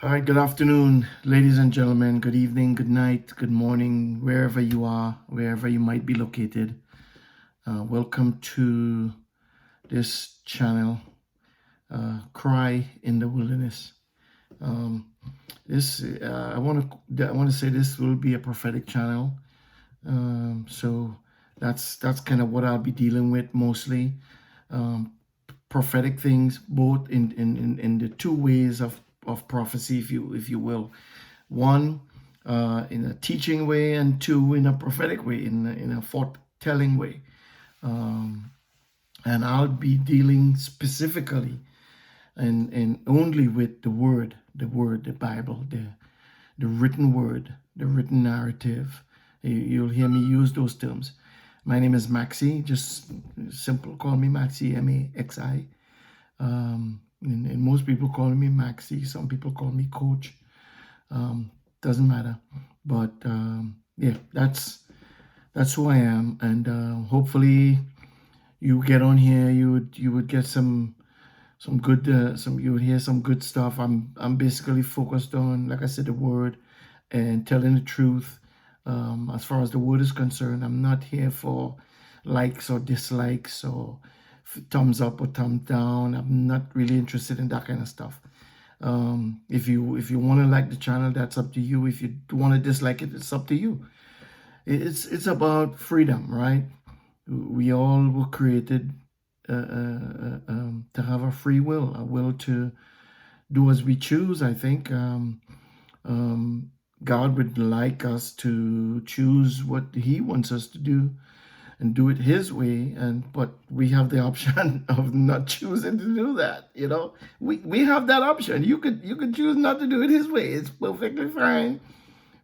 All right, good afternoon, ladies and gentlemen. Good evening, good night, good morning, wherever you are, wherever you might be located. Welcome to this channel, Cry in the Wilderness. I want to say this will be a prophetic channel. So that's kind of what I'll be dealing with mostly. Prophetic things, both in the two ways of prophecy, if you will. One, in a teaching way, and two, in a prophetic way, in a foretelling way. And I'll be dealing specifically and only with the word, the Bible, the written word, the written narrative. You'll hear me use those terms. My name is Maxi. Just simple, call me Maxi, Maxi. And most people call me Maxi. Some people call me Coach. Doesn't matter. But yeah, that's who I am. And hopefully, you get on here. You would get some good you would hear some good stuff. I'm basically focused on, like I said, the word and telling the truth. As far as the word is concerned, I'm not here for likes or dislikes or thumbs up or thumbs down. I'm not really interested in that kind of stuff. If you want to like the channel, that's up to you. If you want to dislike it, it's up to you. It's about freedom, right? We all were created to have a free will, a will to do as we choose. I think God would like us to choose what He wants us to do and do it His way, but we have the option of not choosing to do that. We have that option. You could choose not to do it His way. It's perfectly fine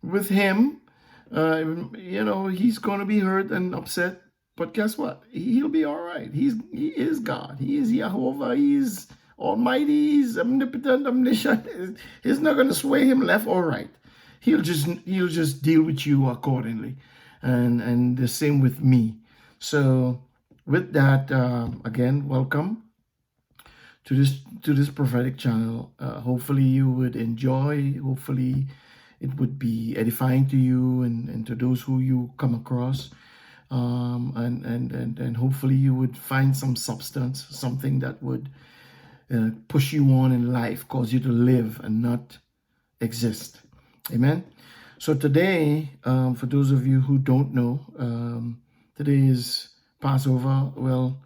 with Him. He's going to be hurt and upset, but guess what? He'll be all right. He is God. He is Jehovah. He's Almighty. He's omnipotent, omniscient. He's not going to sway Him left or right. He'll just deal with you accordingly, and the same with me. So, with that, again, welcome to this prophetic channel. Hopefully, you would enjoy. Hopefully, it would be edifying to you and to those who you come across. And hopefully, you would find some substance, something that would push you on in life, cause you to live and not exist. Amen. So today, for those of you who don't know, today is Passover. Well,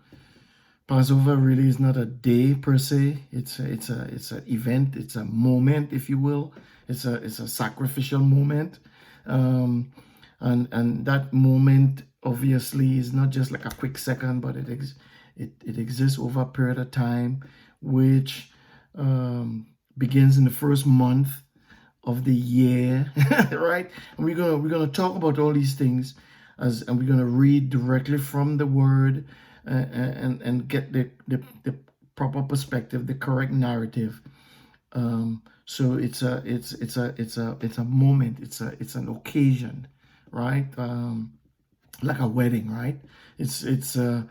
Passover really is not a day per se. It's an event. It's a moment, if you will. It's a sacrificial moment, and that moment obviously is not just like a quick second, but it exists over a period of time, which begins in the first month of the year, right? And we're gonna talk about all these things and we're gonna read directly from the word and get the proper perspective, the correct narrative. So it's a moment, it's an occasion, right? Like a wedding, right? The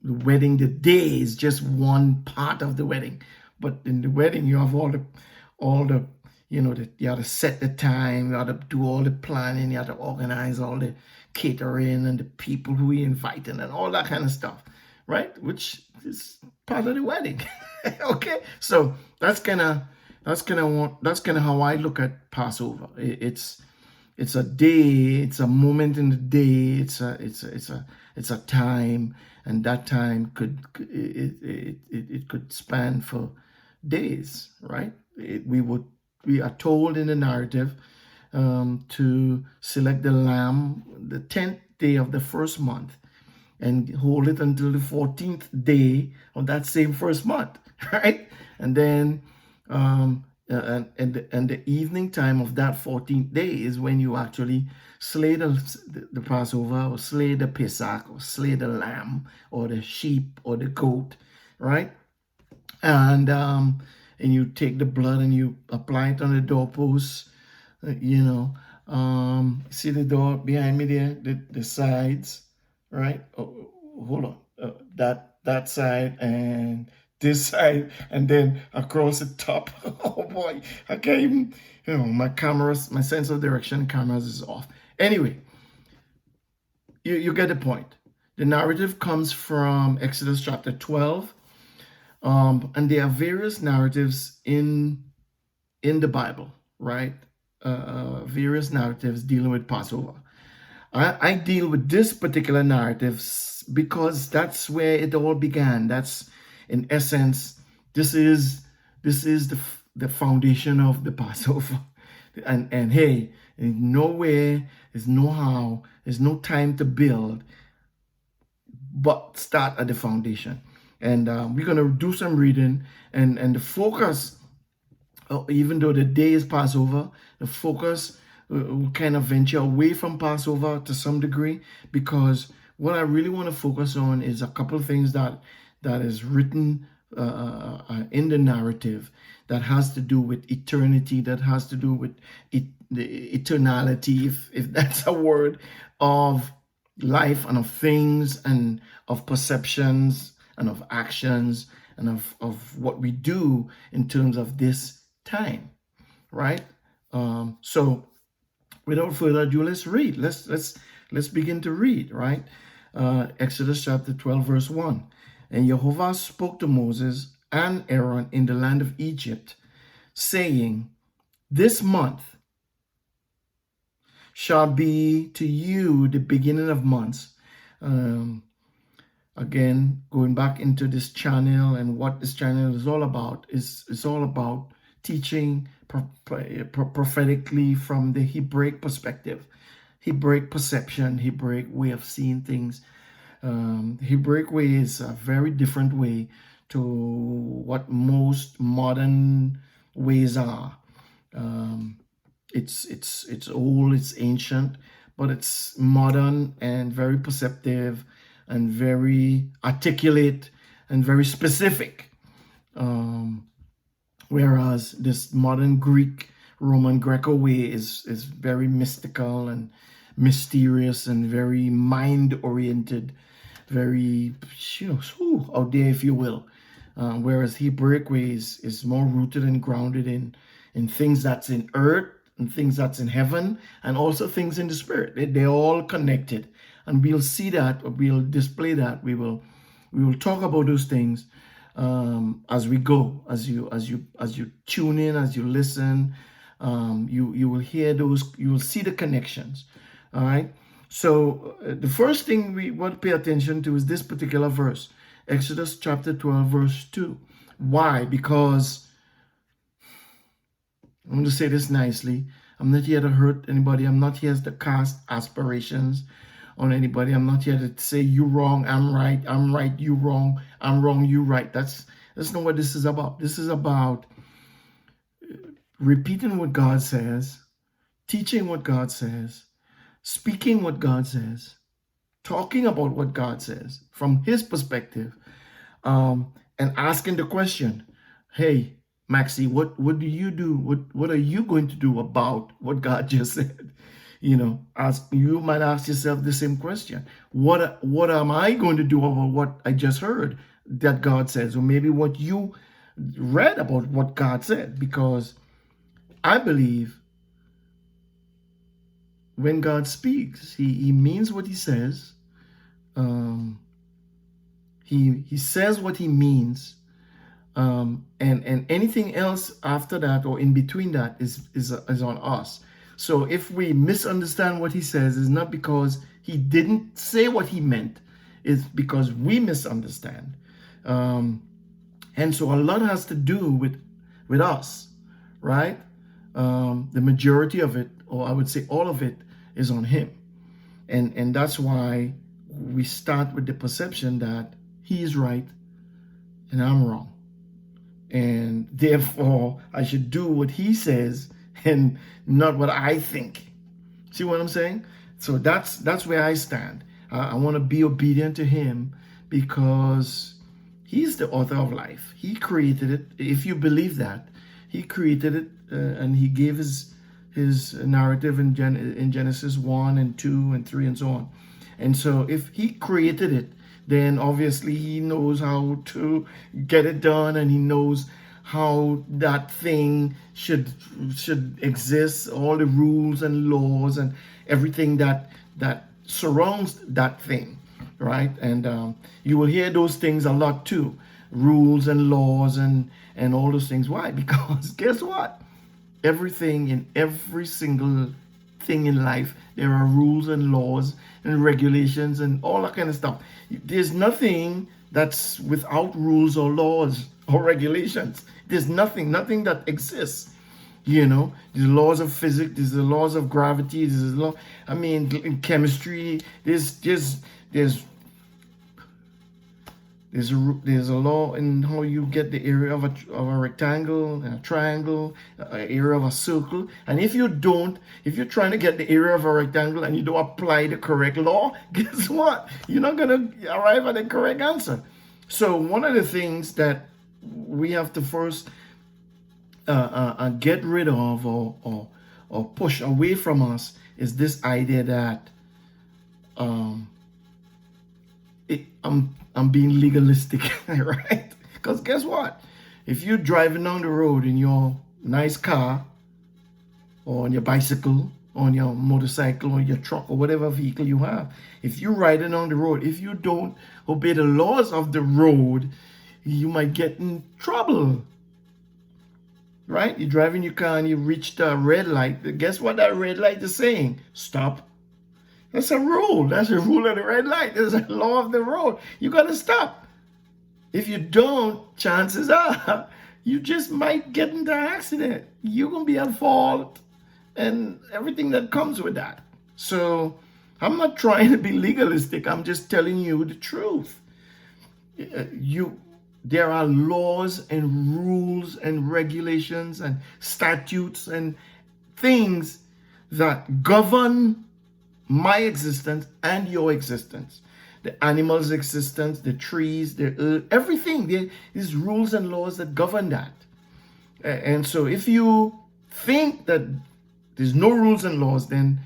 wedding, the day is just one part of the wedding, but in the wedding you have all the you have to set the time, you have to do all the planning, you have to organize all the catering and the people who we inviting and all that kind of stuff, right? Which is part of the wedding. Okay, so that's kind of how I look at Passover. It's a day, it's a moment in the day, it's a time, and that time could span for days, right? We are told in the narrative to select the lamb the 10th day of the first month and hold it until the 14th day of that same first month, right? And then and the evening time of that 14th day is when you actually slay the Passover, or slay the Pesach, or slay the lamb or the sheep or the goat, right? And you take the blood and you apply it on the doorposts. See the door behind me there, the sides, right? Oh, hold on, that side and this side and then across the top. Oh boy, I can't even, my cameras, my sense of direction cameras is off. Anyway, you get the point. The narrative comes from Exodus chapter 12, and there are various narratives in the Bible, right? Various narratives dealing with Passover. I deal with this particular narrative because that's where it all began. That's, in essence, this is the foundation of the Passover. And hey, there's no way, there's no how, there's no time to build, but start at the foundation. And we're gonna do some reading, and the focus, even though the day is Passover, the focus will kind of venture away from Passover to some degree, because what I really want to focus on is a couple of things that is written in the narrative that has to do with eternity, that has to do with the eternality, if that's a word, of life and of things and of perceptions and of actions and of what we do in terms of this time, right? So without further ado, let's read. Let's begin to read, right? Exodus chapter 12, verse 1. And Jehovah spoke to Moses and Aaron in the land of Egypt, saying, this month shall be to you the beginning of months. Again, going back into this channel, and what this channel is all about is all about teaching prophetically from the Hebraic perspective, Hebraic perception, Hebraic way of seeing things. The Hebraic way is a very different way to what most modern ways are. It's old, it's ancient, but it's modern and very perceptive and very articulate and very specific. Whereas this modern Greek, Roman Greco way is very mystical and mysterious and very mind-oriented, very, out there, if you will. Whereas Hebraic way is more rooted and grounded in things that's in earth and things that's in heaven, and also things in the spirit. They're all connected, and we'll see that, or we'll display that. We will talk about those things as we go, as you tune in, as you listen. You will hear those, you will see the connections. All right. So the first thing we want to pay attention to is this particular verse, Exodus chapter 12, verse 2. Why? Because I'm going to say this nicely. I'm not here to hurt anybody. I'm not here to cast aspirations on anybody. I'm not here to say you wrong, I'm right, you wrong, I'm wrong, you right. That's not what this is about. This is about repeating what God says, teaching what God says, speaking what God says, talking about what God says from his perspective, and asking the question, hey, Maxie, what do you do? What are you going to do about what God just said? You might ask yourself the same question. What am I going to do about what I just heard that God says? Or maybe what you read about what God said? Because I believe when God speaks, he means what he says. He says what he means. And anything else after that or in between that is on us. So if we misunderstand what he says, it's not because he didn't say what he meant, it's because we misunderstand. And so a lot has to do with us, right? The majority of it, or I would say all of it, is on him. And that's why we start with the perception that he is right and I'm wrong. And therefore, I should do what he says and not what I think. See what I'm saying? So that's where I stand. I want to be obedient to him because he's the author of life. He created it. If you believe that, he created it, and he gave his narrative in Genesis 1 and 2 and 3 and so on. And so if he created it, then obviously he knows how to get it done, and he knows how that thing should exist, all the rules and laws and everything that surrounds that thing, right? And you will hear those things a lot too, rules and laws and all those things. Why? Because guess what? Everything in every single thing in life, there are rules and laws and regulations and all that kind of stuff. There's nothing that's without rules or laws or regulations. There's nothing that exists. You know, there's laws of physics, there's the laws of gravity, there's the law. I mean, in chemistry, there's a law in how you get the area of a rectangle, a triangle, area of a circle. And if you're trying to get the area of a rectangle and you don't apply the correct law, guess what? You're not going to arrive at the correct answer. So one of the things that we have to first get rid of or push away from us is this idea that I'm being legalistic, right? Because guess what? If you're driving down the road in your nice car or on your bicycle or on your motorcycle or your truck or whatever vehicle you have, if you're riding on the road, if you don't obey the laws of the road, you might get in trouble, right? You're driving your car and you reach the red light. Guess what that red light is saying? Stop. That's a rule. That's a rule of the red light. There's a law of the road. You got to stop. If you don't, chances are you just might get into an accident. You're going to be at fault and everything that comes with that. So I'm not trying to be legalistic. I'm just telling you the truth. There are laws and rules and regulations and statutes and things that govern my existence and your existence, the animals' existence, the trees, the earth, everything. There is rules and laws that govern that. And so if you think that there's no rules and laws, then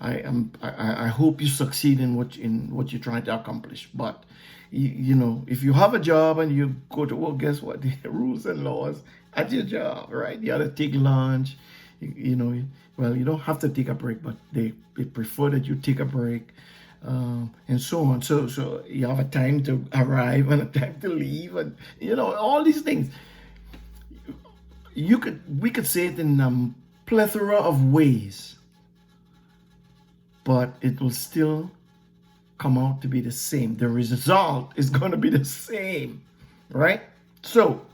I hope you succeed in what you're trying to accomplish. But you know, if you have a job and you go to work, guess what? The rules and laws at your job, right? You got to take lunch. You know, well, you don't have to take a break, but they prefer that you take a break, and so on. So you have a time to arrive and a time to leave, and you know, all these things. We could say it in a plethora of ways, but it will still come out to be the same. The result is going to be the same, right? So,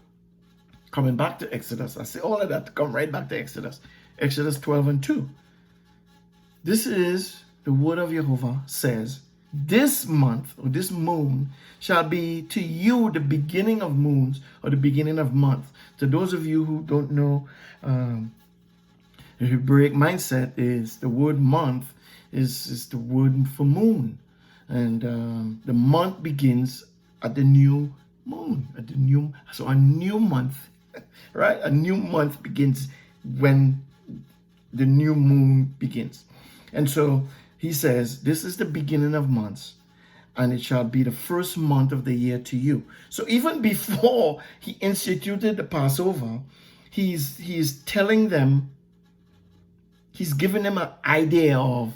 coming back to Exodus, I say all of that to come right back to Exodus. Exodus 12:2. This is the word of Jehovah says, this month or this moon shall be to you the beginning of moons or the beginning of month. To those of you who don't know, the Hebraic mindset is the word month is the word for moon. And the month begins at the new moon, so a new month, right? A new month begins when the new moon begins. And so he says, this is the beginning of months, and it shall be the first month of the year to you. So even before he instituted the Passover, he's telling them, he's giving them an idea of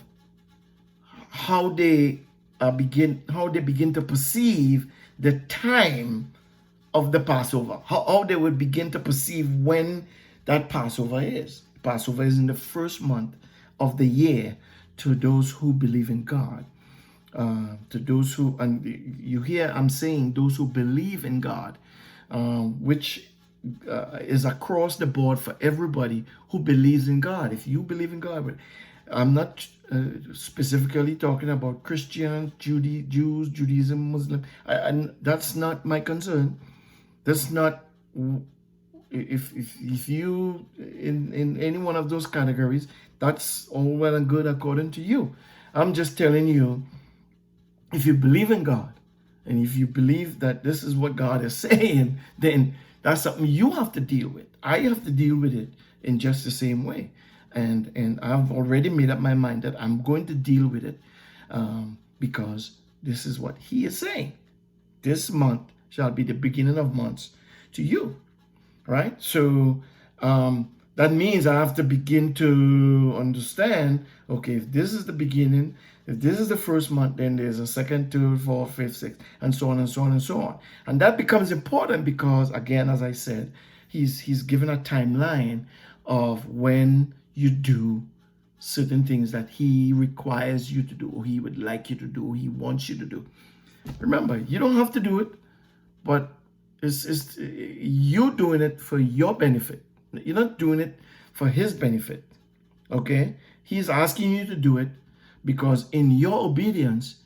how they begin to perceive the time of the Passover, how they would begin to perceive when that Passover is. Passover is in the first month of the year to those who believe in God. To those who, and you hear I'm saying those who believe in God, which is across the board for everybody who believes in God. If you believe in God, but I'm not specifically talking about Christians, Jews, Judaism, Muslim. And that's not my concern. That's not, if you in any one of those categories, that's all well and good according to you. I'm just telling you, if you believe in God and if you believe that this is what God is saying, then that's something you have to deal with. I have to deal with it in just the same way. And I've already made up my mind that I'm going to deal with it because this is what he is saying. This month shall be the beginning of months to you, right? So that means I have to begin to understand, okay, if this is the beginning, if this is the first month, then there's a second, third, fourth, fifth, sixth, and so on and so on and so on. And that becomes important because, again, as I said, he's given a timeline of when you do certain things that he requires you to do, or he would like you to do, or he wants you to do. Remember, you don't have to do it, but it's you doing it for your benefit. You're not doing it for his benefit. Okay? He's asking you to do it because in your obedience,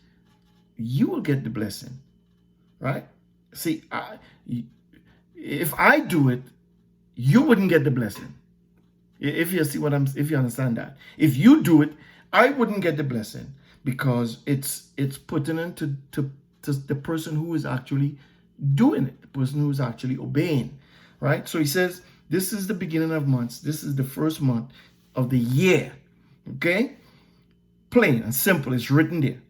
you will get the blessing. Right? See, if I do it, you wouldn't get the blessing. If you see if you understand that. If you do it, I wouldn't get the blessing because it's putting into to the person who is actually doing it, the person who is actually obeying, right? So he says, this is the beginning of months. This is the first month of the year, okay? Plain and simple, it's written there.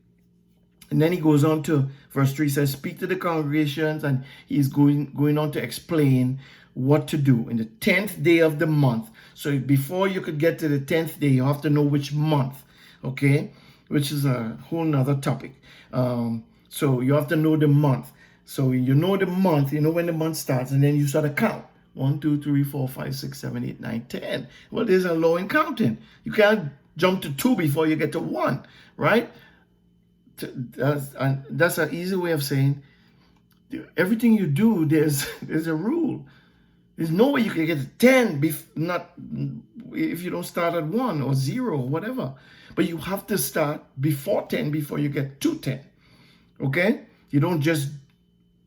And then he goes on to verse 3, says, speak to the congregations, and he's going on to explain what to do in the 10th day of the month. So before you could get to the 10th day, you have to know which month, okay? Which is a whole nother topic. So you have to know the month. So you know the month, you know when the month starts, and then you start to count. 1, 2, 3, 4, 5, 6, 7, 8, 9, 10. Well, there's a law in counting. You can't jump to 2 before you get to 1, right? That's an easy way of saying everything you do, there's a rule. There's no way you can get to 10 if you don't start at 1 or 0 or whatever. But you have to start before 10 before you get to 10. Okay? You don't just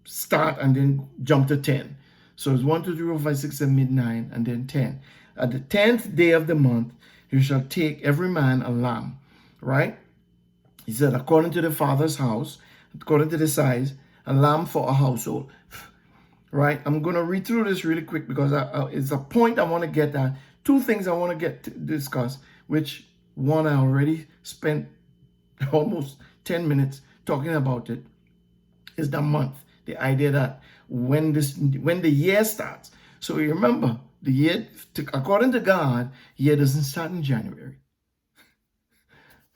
start and then jump to 10. So it's 1, 2, 3, 4, 5, 6, 7, 8, 9, and then 10. At the 10th day of the month, you shall take every man a lamb, right? He said, according to the father's house, according to the size, a lamb for a household, right? I'm going to read through this really quick because it's a point I want to get at. 2 things I want to get to discuss, which one I already spent almost 10 minutes talking about it, is the month. The idea that when the year starts. So you remember, the year, according to God, year doesn't start in January.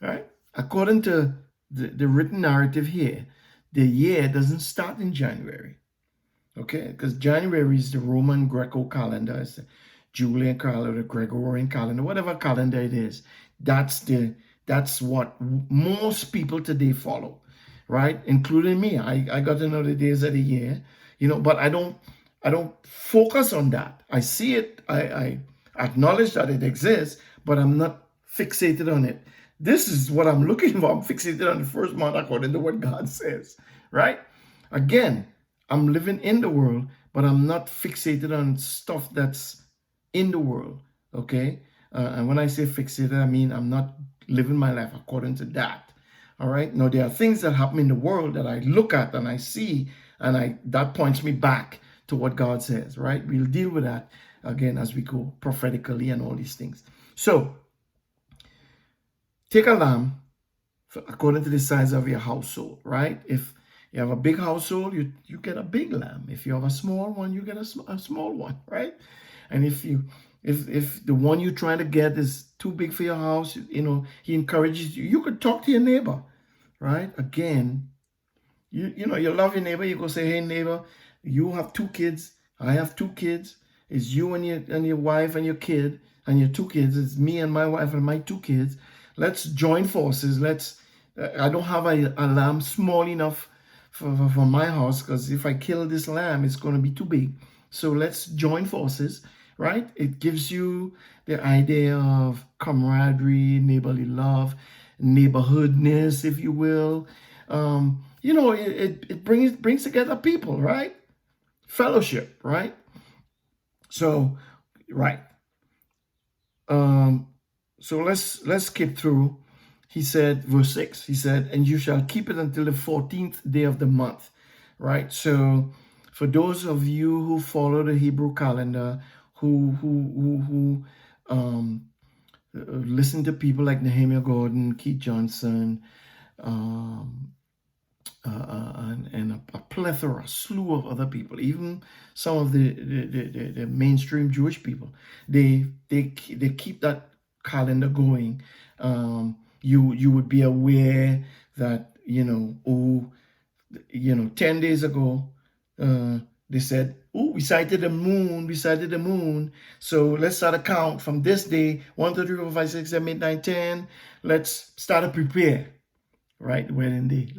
Right? According to the written narrative here, the year doesn't start in January. Okay? Because January is the Roman Greco calendar, it's the Julian calendar, the Gregorian calendar, whatever calendar it is. That's what most people today follow, right? Including me. I got to know the days of the year, but I don't focus on that. I see it, I acknowledge that it exists, but I'm not fixated on it. This is what I'm looking for. I'm fixated on the first month according to what God says, right? Again, I'm living in the world, but I'm not fixated on stuff that's in the world, okay? And when I say fixated, I mean I'm not living my life according to that, all right? Now, there are things that happen in the world that I look at and I see, and that points me back to what God says, right? We'll deal with that, again, as we go prophetically and all these things. So, take a lamb according to the size of your household, right? If you have a big household, you get a big lamb. If you have a small one, you get a small one, right? And if the one you're trying to get is too big for your house, he encourages you. You could talk to your neighbor, right? Again, you love your neighbor. You go say, hey, neighbor, you have 2 kids. I have 2 kids. It's you and your wife and your kid and your 2 kids. It's me and my wife and my 2 kids. Let's join forces. I don't have a lamb small enough for my house, because if I kill this lamb, it's going to be too big. So let's join forces, right? It gives you the idea of camaraderie, neighborly love, neighborhoodness, if you will. It brings together people, right? Fellowship, right? So, right. So let's skip through. He said, verse 6, he said, and you shall keep it until the 14th day of the month, right? So for those of you who follow the Hebrew calendar, who listen to people like Nehemiah Gordon, Keith Johnson, um, and a plethora, a slew of other people, even some of the mainstream Jewish people. They keep that calendar going. You would be aware that 10 days ago, they said, oh, we sighted the moon. So let's start a count from this day, 1, 2, 3, 4, 5, 6, 7, 8, 9, 10. Let's start to prepare, right? Wedding day.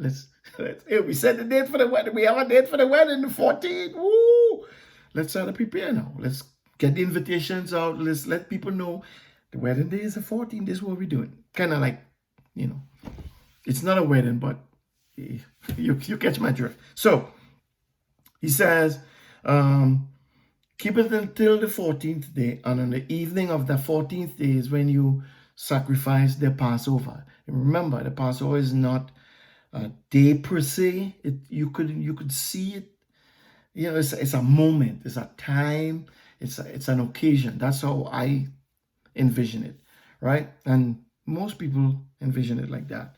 We set the date for the wedding. We have a date for the wedding, the 14th. Woo! Let's start to prepare now. Let's get the invitations out. Let's let people know the wedding day is the 14th. This is what we're doing. Kind of like, it's not a wedding, but you catch my drift. So he says, keep it until the 14th day, and on the evening of the 14th day is when you sacrifice the Passover. And remember, the Passover is not a day per se. You could see it. It's a moment. It's a time. It's an occasion. That's how I envision it, right? And most people envision it like that.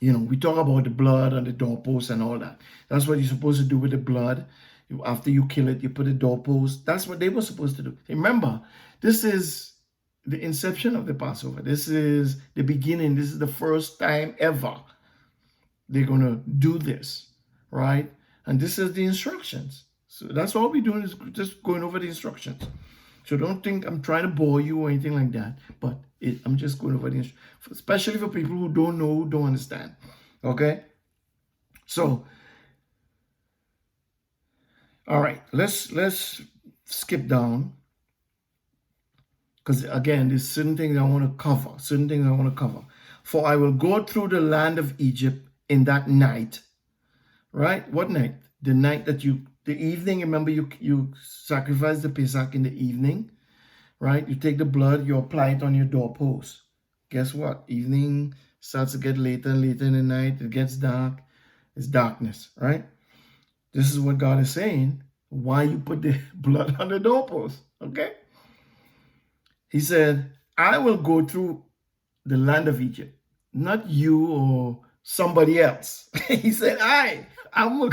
We talk about the blood on the doorpost and all that. That's what you're supposed to do with the blood. After you kill it, you put a doorpost. That's what they were supposed to do. Remember, this is the inception of the Passover. This is the beginning. This is the first time ever they're going to do this, right? And this is the instructions. So that's all we're doing is just going over the instructions. So don't think I'm trying to bore you or anything like that. But I'm just going over the instructions, especially for people who don't know, who don't understand. Okay? So, all right, let's skip down. Because again, there's certain things I want to cover. For I will go through the land of Egypt in that night. Right? What night? The night that the evening, remember you sacrifice the Pesach in the evening, right? You take the blood, you apply it on your doorpost. Guess what? Evening starts to get later and later in the night. It gets dark. It's darkness, right? This is what God is saying. Why you put the blood on the doorpost, okay? He said, I will go through the land of Egypt, not you or somebody else. He said, I will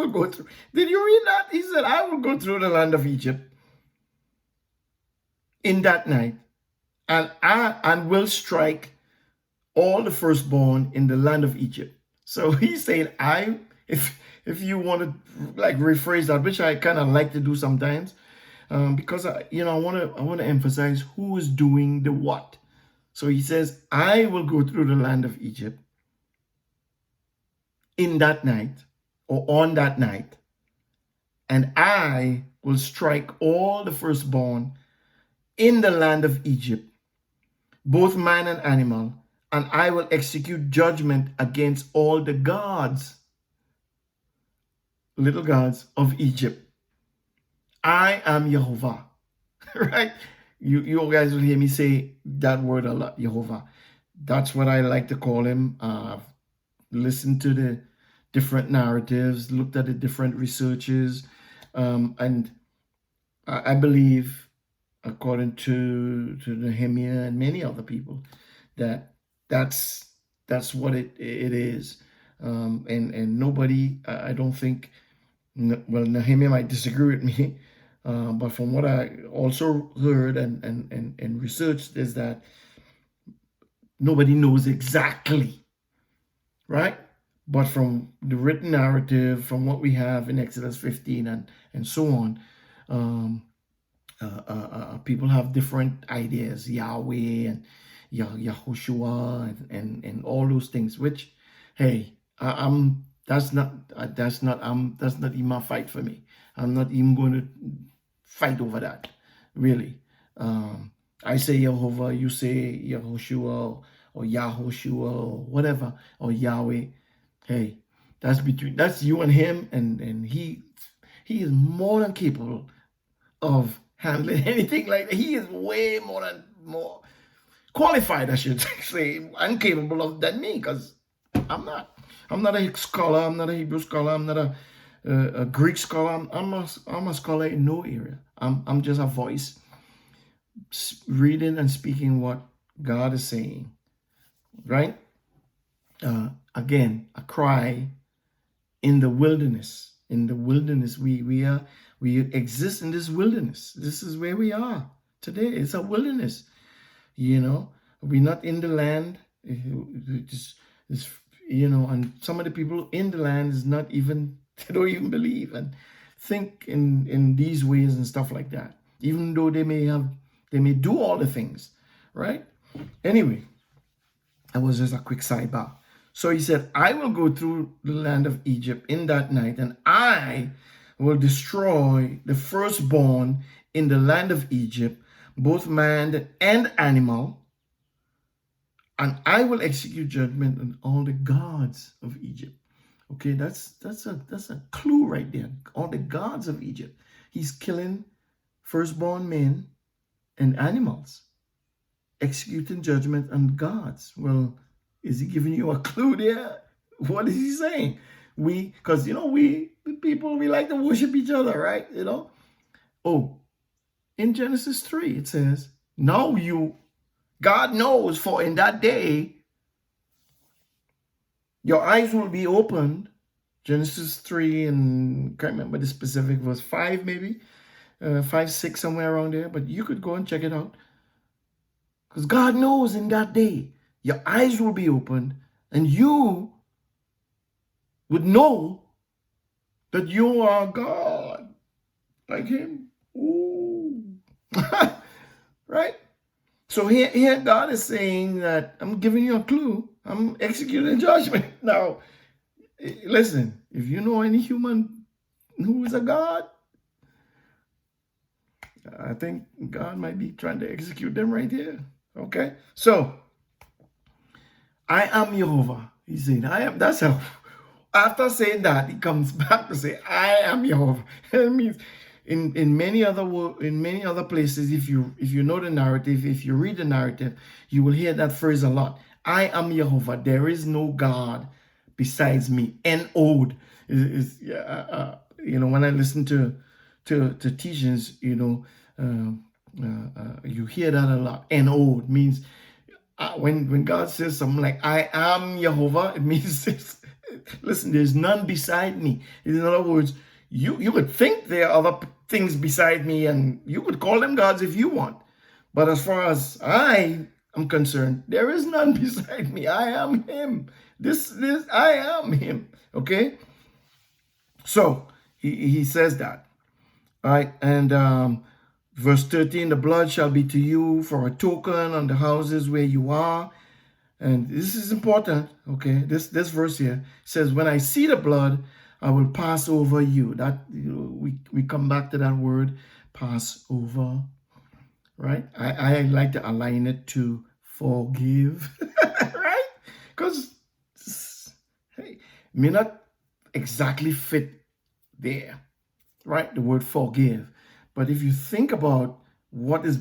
go through. Did you read that? He said, I will go through the land of Egypt in that night, and will strike all the firstborn in the land of Egypt. So he's saying, if you want to like rephrase that, which I kind of like to do sometimes, because I want to emphasize who is doing the what. So he says, I will go through the land of Egypt in that night or on that night, and I will strike all the firstborn in the land of Egypt, both man and animal, and I will execute judgment against all the gods, little gods of Egypt. I am Jehovah, right? You guys will hear me say that word a lot, Jehovah. That's what I like to call him. Listened to the different narratives, looked at the different researches, and I believe, according to Nehemiah and many other people, that's what it is. And nobody, I don't think, well, Nehemiah might disagree with me, but from what I also heard and researched is that nobody knows exactly, right? But from the written narrative, from what we have in Exodus 15 and so on, people have different ideas, Yahweh and Yahushua and all those things. Which, hey, that's not even a fight for me. I'm not even going to fight over that, really. I say Jehovah, you say Yahushua or Yahushua or whatever, or Yahweh. Hey, that's you and him, and he is more than capable of handling anything like that. He is way more qualified, I should say, and capable of than me, because I'm not a scholar, I'm not a Hebrew scholar, I'm not a Greek scholar. I'm a scholar in no area. I'm just a voice reading and speaking what God is saying, right? again, a cry in the wilderness. In the wilderness, we exist in this wilderness. This is where we are today. It's a wilderness. We're not in the land. It's, and some of the people in the land is not even, they don't even believe and think in these ways and stuff like that. Even though they may do all the things, right? Anyway, that was just a quick sidebar. So he said, I will go through the land of Egypt in that night, and I will destroy the firstborn in the land of Egypt, both man and animal, and I will execute judgment on all the gods of Egypt. Okay, that's a clue right there. All the gods of Egypt. He's killing firstborn men and animals, executing judgment on gods. Well, is he giving you a clue there? What is he saying? Because we people, we like to worship each other, right? Oh, in Genesis 3 it says, now God knows, for in that day your eyes will be opened. Genesis 3, and I can't remember the specific verse, 5 maybe, 5, 6, somewhere around there. But you could go and check it out. Because God knows in that day your eyes will be opened and you would know that you are God, like him. Ooh. Right? So here God is saying that I'm giving you a clue. I'm executing judgment. Now, listen, if you know any human who is a God, I think God might be trying to execute them right here. Okay? So, I am Jehovah. He's saying, I am. That's how. After saying that, he comes back to say, I am Jehovah. It means in many other places, if you know the narrative, if you read the narrative, you will hear that phrase a lot. I am Jehovah. There is no God besides me. N-Ode when I listen to teachings, you hear that a lot. N-Ode means when God says something like I am Jehovah, it means listen, there's none beside me. In other words, you would think there are other things beside me, and you could call them gods if you want. But as far as I am concerned, there is none beside me. I am him. I am him. Okay? So he says that. All right, and verse 13, the blood shall be to you for a token on the houses where you are. And this is important, okay? This verse here says, when I see the blood, I will pass over you. That we come back to that word, pass over, right? I like to align it to forgive, right? Because, hey, it may not exactly fit there, right? The word forgive. But if you think about what is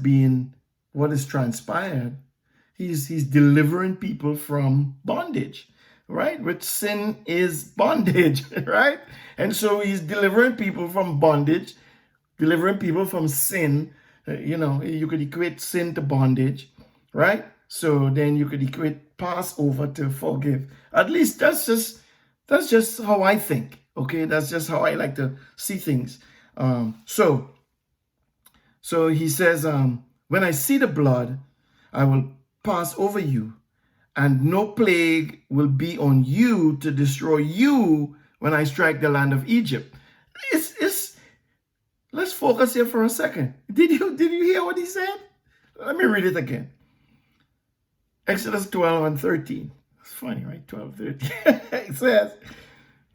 transpired, he's delivering people from bondage, right? Which sin is bondage, right? And so he's delivering people from bondage, delivering people from sin. You could equate sin to bondage, right? So then you could equate Passover to forgive. At least that's just how I think, okay? That's just how I like to see things. So he says, when I see the blood, I will pass over you, and no plague will be on you to destroy you when I strike the land of Egypt. Let's focus here for a second. Did you hear what he said? Let me read it again. Exodus 12 and 13. It's funny, right? 12, 13. It says,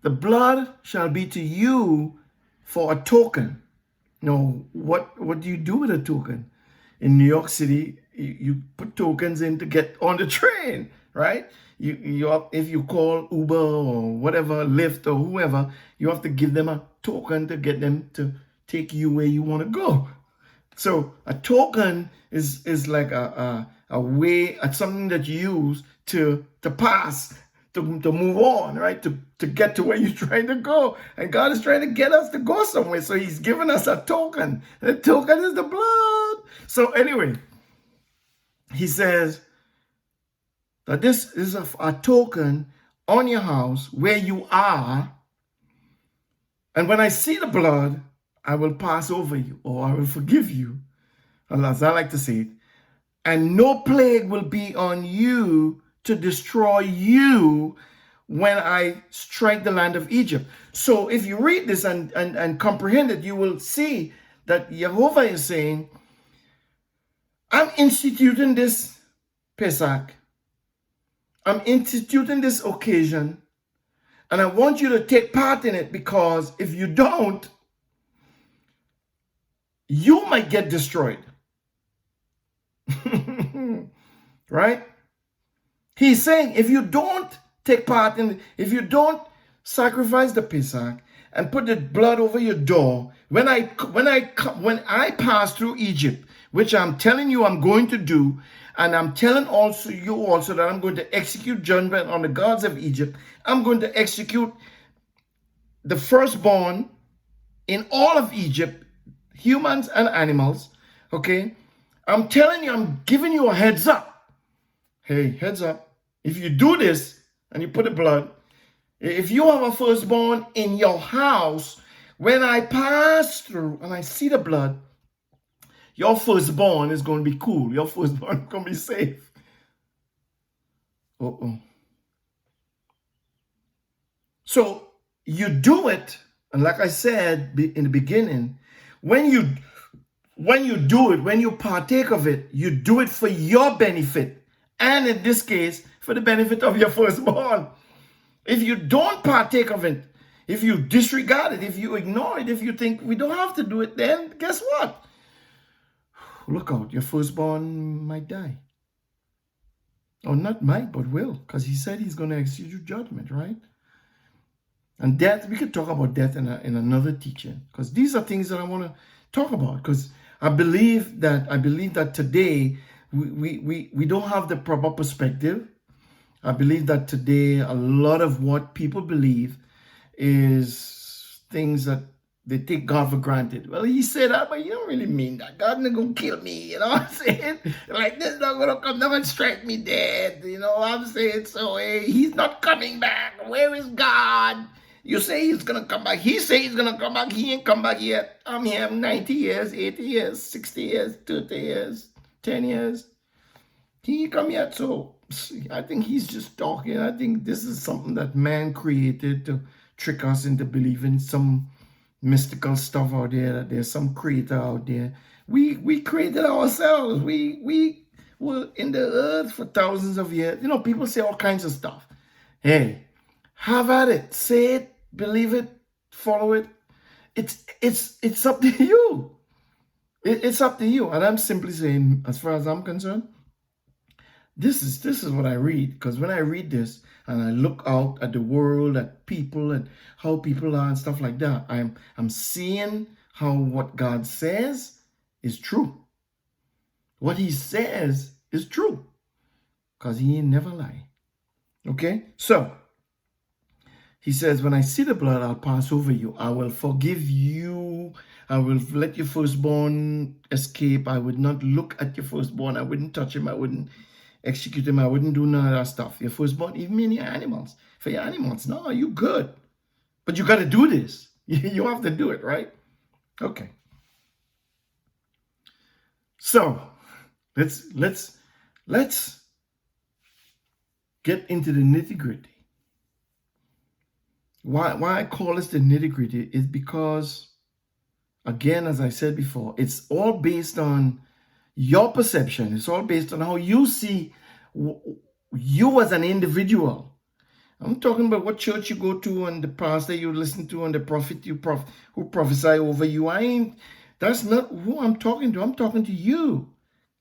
the blood shall be to you for a token. Now, what do you do with a token? In New York City, you put tokens in to get on the train, right? If you call Uber or whatever, Lyft or whoever, you have to give them a token to get them to take you where you want to go. So a token is like a way, something that you use to pass, to move on, right? To get to where you're trying to go. And God is trying to get us to go somewhere. So he's giving us a token. The token is the blood. So anyway, he says, that this is a token on your house where you are. And when I see the blood, I will pass over you, or I will forgive you, as I like to say it. And no plague will be on you to destroy you when I strike the land of Egypt. So if you read this and comprehend it, you will see that Jehovah is saying, I'm instituting this Pesach. I'm instituting this occasion, and I want you to take part in it, because if you don't, you might get destroyed. Right? He's saying, if you don't take part in, if you don't sacrifice the Pesach and put the blood over your door, when I pass through Egypt, which I'm telling you I'm going to do, and I'm telling you also that I'm going to execute judgment on the gods of Egypt. I'm going to execute the firstborn in all of Egypt, humans and animals. Okay? I'm telling you, I'm giving you a heads up. Hey, heads up. If you do this and you put the blood, if you have a firstborn in your house, when I pass through and I see the blood, your firstborn is going to be cool. Your firstborn is going to be safe. So you do it, and like I said in the beginning, when you do it, when you partake of it, you do it for your benefit, and in this case, for the benefit of your firstborn. If you don't partake of it, if you disregard it, if you ignore it, if you think we don't have to do it, then guess what? Look out, your firstborn might die. Or not might, but will, because he said he's going to execute judgment, right? And death, we could talk about death in another teaching, because these are things that I want to talk about, because I believe that today we don't have the proper perspective. I believe that today a lot of what people believe is things that they take God for granted. Well, he said that, but you don't really mean that. God not gonna kill me, you know what I'm saying? Like, this not gonna come down and strike me dead, you know what I'm saying? So, hey, he's not coming back. Where is God? You say he's gonna come back. He say he's gonna come back. He ain't come back yet. I'm here 90 years, 80 years, 60 years, 30 years, 10 years. He ain't come yet, so I think he's just talking. I think this is something that man created to trick us into believing some mystical stuff out there, that there's some creator out there. We created ourselves. We were in the earth for thousands of years. You know, people say all kinds of stuff. Hey, have at it. Say it, believe it, follow it. It's up to you. It's up to you. And I'm simply saying, as far as I'm concerned, this is what I read. Because when I read this and I look out at the world, at people and how people are and stuff like that, I'm seeing how what God says is true. What he says is true. Because he ain't never lie. Okay? So, he says, when I see the blood, I'll pass over you. I will forgive you. I will let your firstborn escape. I would not look at your firstborn. I wouldn't touch him. I wouldn't execute him. I wouldn't do none of that stuff. Your firstborn, even in your animals. For your animals, no, you good. But you got to do this. You have to do it, right? Okay. So, let's get into the nitty-gritty. Why I call this the nitty-gritty is because, again, as I said before, it's all based on your perception. It's all based on how you see you as an individual. I'm talking about what church you go to and the pastor you listen to and the prophet who prophesy over you. That's not who I'm talking to. I'm talking to you.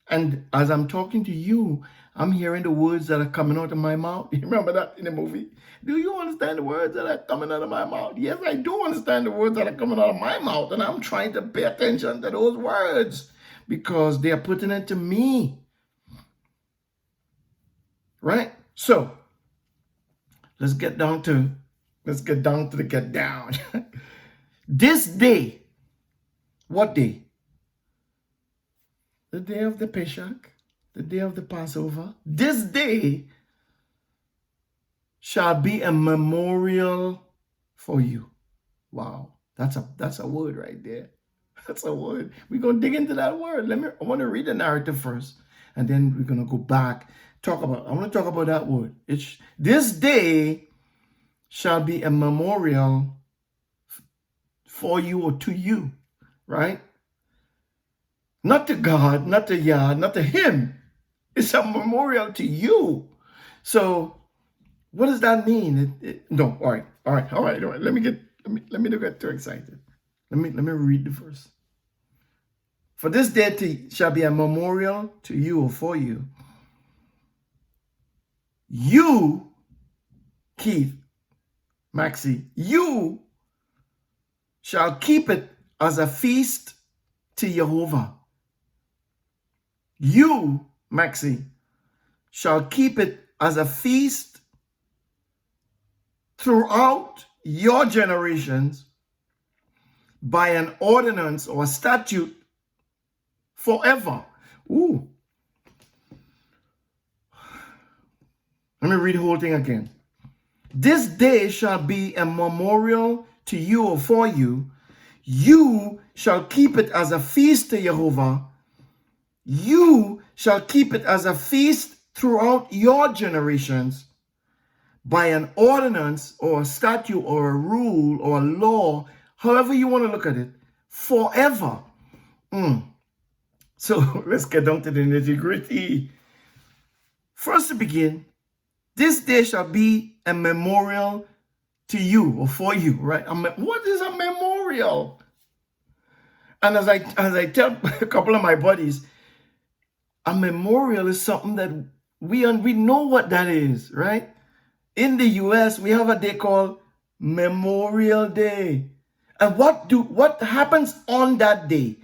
And as I'm talking to you, I'm hearing the words that are coming out of my mouth. You remember that in the movie? Do you understand the words that are coming out of my mouth? Yes, I do understand the words that are coming out of my mouth. And I'm trying to pay attention to those words because they are putting it to me. Right? So, let's get down to the get down. This day, what day? The day of the Pesach, the day of the Passover. This day, shall be a memorial for you. Wow, that's a word right there. That's a word. We're gonna dig into that word. I want to read the narrative first, and then we're gonna go back. I want to talk about that word. This day shall be a memorial for you or to you, right? Not to God, not to Yah, not to him. It's a memorial to you. So what does that mean? No, all right. Let me not get too excited. Let me read the verse. For this day shall be a memorial to you or for you. You, Keith, Maxie, you shall keep it as a feast to Jehovah. You, Maxie, shall keep it as a feast throughout your generations by an ordinance or a statute forever. Ooh. Let me read the whole thing again. This day shall be a memorial to you or for you. You shall keep it as a feast to Jehovah. You shall keep it as a feast throughout your generations by an ordinance or a statute or a rule or a law, however you want to look at it, forever. So let's get down to the nitty-gritty. First to begin, this day shall be a memorial to you or for you, right? What is a memorial? And as I tell a couple of my buddies, a memorial is something that we know what that is, right? In the US, we have a day called Memorial Day. And what happens on that day?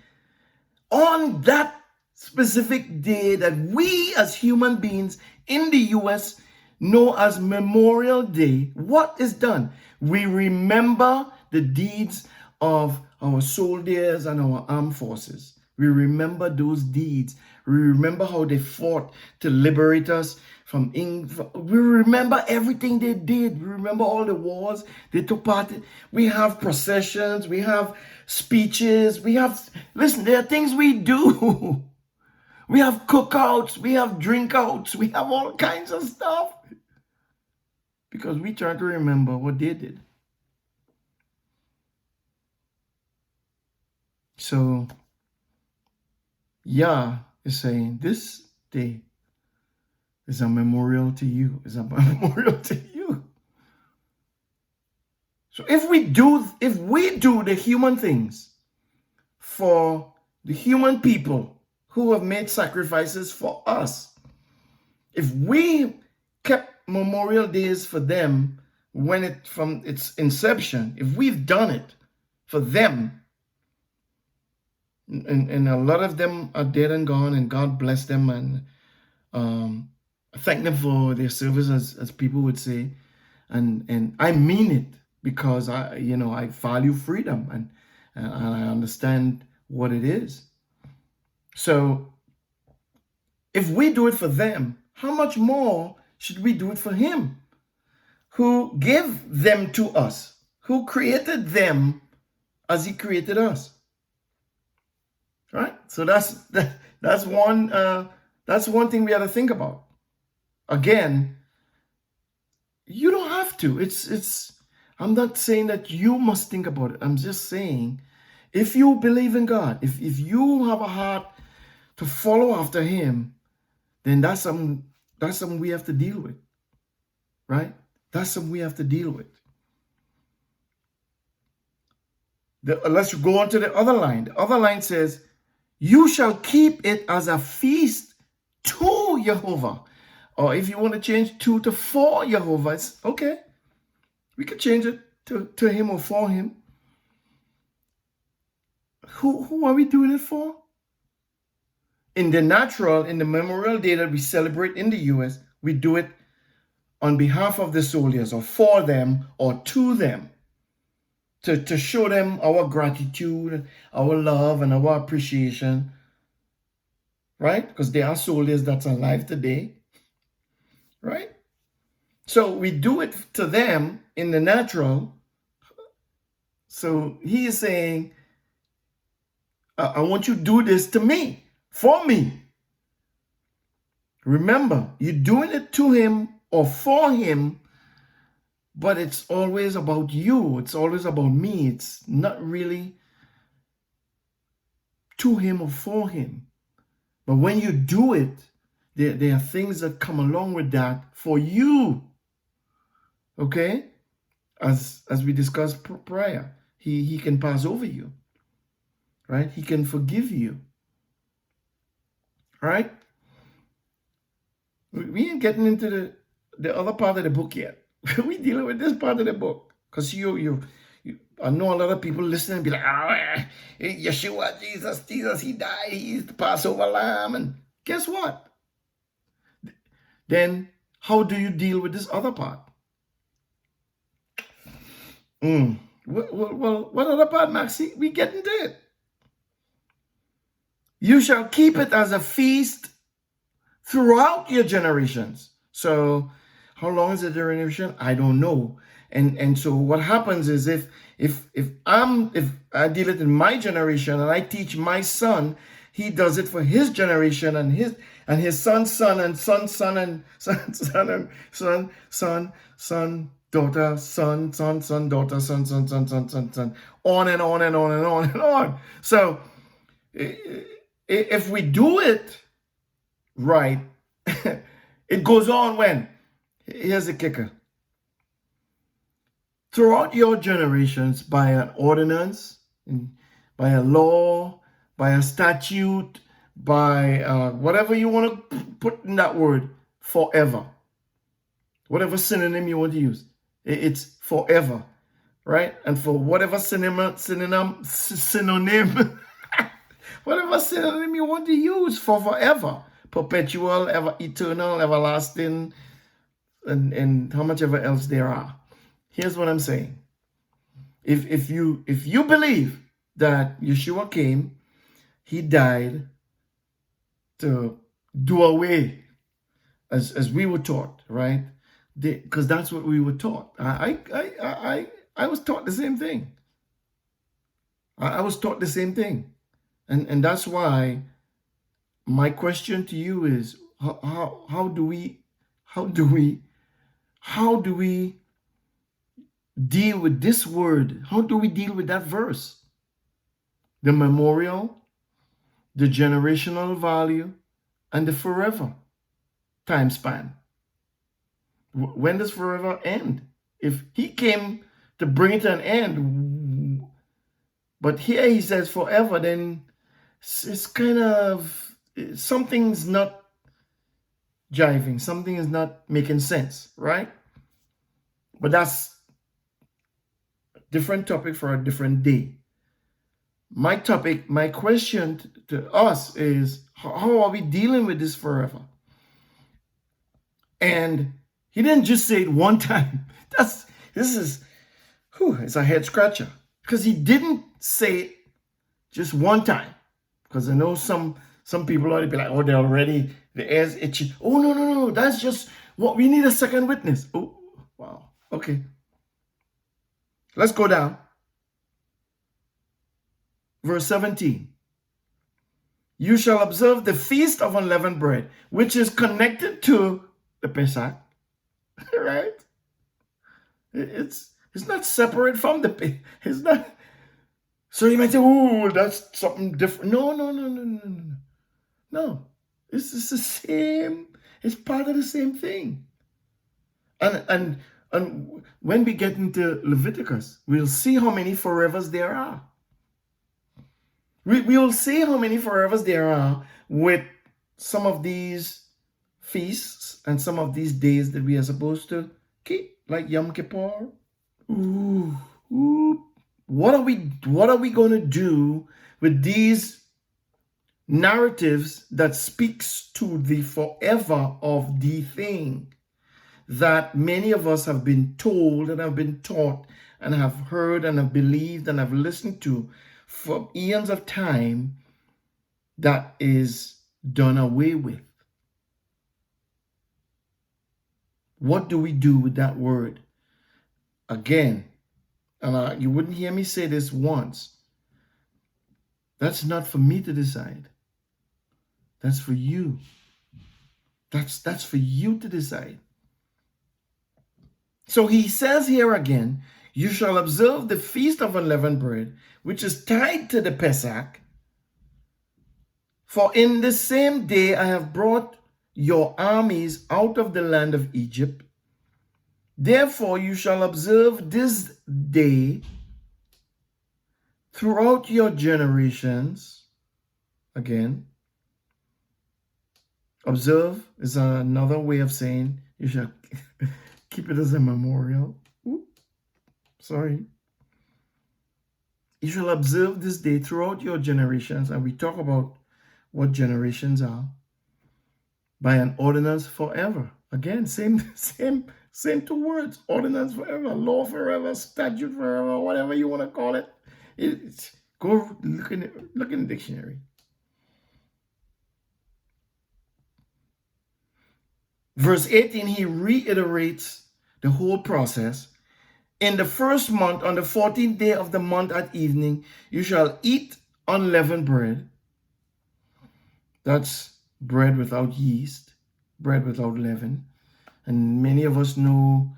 On that specific day that we as human beings in the US know as Memorial Day, what is done? We remember the deeds of our soldiers and our armed forces. We remember those deeds. We remember how they fought to liberate us from England. We remember everything they did. We remember all the wars they took part in. We have processions. We have speeches. Listen, there are things we do. We have cookouts. We have drinkouts. We have all kinds of stuff. Because we try to remember what they did. So, Yah is saying this day is a memorial to you. Is a memorial to you. So if we do the human things for the human people who have made sacrifices for us, if we kept memorial days for them from its inception, if we've done it for them, and a lot of them are dead and gone, and God bless them, and thank them for their service, as people would say, and I mean it, because I value freedom and I understand what it is. So if we do it for them, how much more should we do it for Him, who gave them to us, who created them as He created us? Right? So that's one thing we have to think about. Again, you don't have to. I'm not saying that you must think about it. I'm just saying, if you believe in God, if you have a heart to follow after Him, then that's something we have to deal with. Right? That's something we have to deal with. Let's go on to the other line. The other line says, you shall keep it as a feast to Jehovah. Or if you want to change to for Jehovah, it's okay. We could change it to Him or for Him. Who are we doing it for? In the natural, in the Memorial Day that we celebrate in the US, we do it on behalf of the soldiers, or for them, or to them. To show them our gratitude, our love, and our appreciation. Right? Because they are soldiers that's alive today. Right? So we do it to them in the natural. So he is saying, I want you to do this to me, for me. Remember, you're doing it to him or for him, but it's always about you. It's always about me. It's not really to him or for him. But when you do it, there are things that come along with that for you. Okay? As we discussed prior, he can pass over you. Right? He can forgive you. Right? We ain't getting into the other part of the book yet. We dealing with this part of the book. Because I know a lot of people listening and be like, Yeshua, Jesus, he died. He's the Passover lamb. And guess what? Then how do you deal with this other part? Well, what other part, Maxie? We get into it. You shall keep it as a feast throughout your generations. So how long is the generation? I don't know. And so what happens is if I deal it in my generation and I teach my son, he does it for his generation and his son's son and son's son and son's son and son, daughter, son, daughter, son, on and on and on and on and on. So if we do it right, it goes on when? Here's the kicker. Throughout your generations, by an ordinance, by a law, by a statute, by whatever you want to put in that word, forever. Whatever synonym you want to use. It's forever, right? And for whatever synonym, whatever synonym you want to use for forever, perpetual, ever eternal, everlasting, and how much ever else there are. Here's what I'm saying. If you believe that Yeshua came, he died to do away, as we were taught, right? Because that's what we were taught. I was taught the same thing. I was taught the same thing, and that's why my question to you is how do we deal with this word? How do we deal with that verse? The memorial, the generational value, and the forever time span. When does forever end? If he came to bring it to an end, but here he says forever, then it's kind of, something's not jiving, something is not making sense, right? But that's a different topic for a different day. My question to us is, how are we dealing with this forever? And he didn't just say it one time. It's a head scratcher. Because he didn't say it just one time. Because I know some people already be like, oh, the air's itchy. Oh, no, that's just what we need, a second witness. Oh, wow. Okay. Let's go down. Verse 17. You shall observe the feast of unleavened bread, which is connected to the Pesach. Right? It's not separate from the, it's not. So you might say, oh, that's something different. No. No. It's the same. It's part of the same thing. And when we get into Leviticus, we'll see how many forevers there are. We'll see how many forevers there are with some of these feasts and some of these days that we are supposed to keep, like Yom Kippur. What are we going to do with these narratives that speaks to the forever of the thing that many of us have been told and have been taught and have heard and have believed and have listened to for eons of time, that is done away with? What do we do with that word? Again, and you wouldn't hear me say this once. That's not for me to decide. That's for you. That's for you to decide. So he says here again, you shall observe the feast of unleavened bread, which is tied to the Pesach. For in the same day I have brought your armies out of the land of Egypt. Therefore you shall observe this day throughout your generations. Again, observe is another way of saying you shall keep it as a memorial. Sorry. You shall observe this day throughout your generations, and we talk about what generations are, by an ordinance forever. Again, same two words: ordinance forever, law forever, statute forever, whatever you want to call it. Go look in the dictionary. Verse 18, he reiterates the whole process. In the first month, on the 14th day of the month at evening, you shall eat unleavened bread. That's bread without yeast, bread without leaven. And many of us know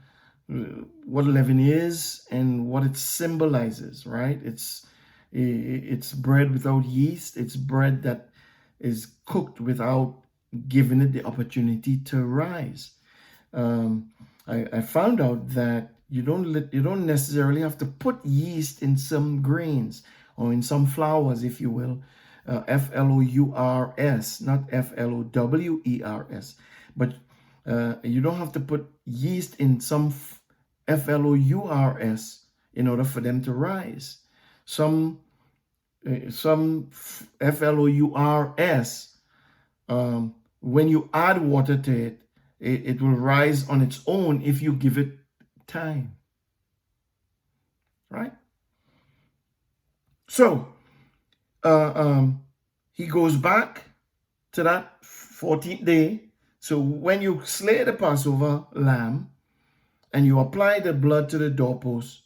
what leaven is and what it symbolizes, right? It's bread without yeast. It's bread that is cooked without giving it the opportunity to rise. I found out that you don't necessarily have to put yeast in some grains or in some flours, if you will. Flours, not flowers, but you don't have to put yeast in some flowers in order for them to rise. Some flowers, when you add water to it, it will rise on its own if you give it time. Right? So, he goes back to that 14th day. So when you slay the Passover lamb and you apply the blood to the doorpost,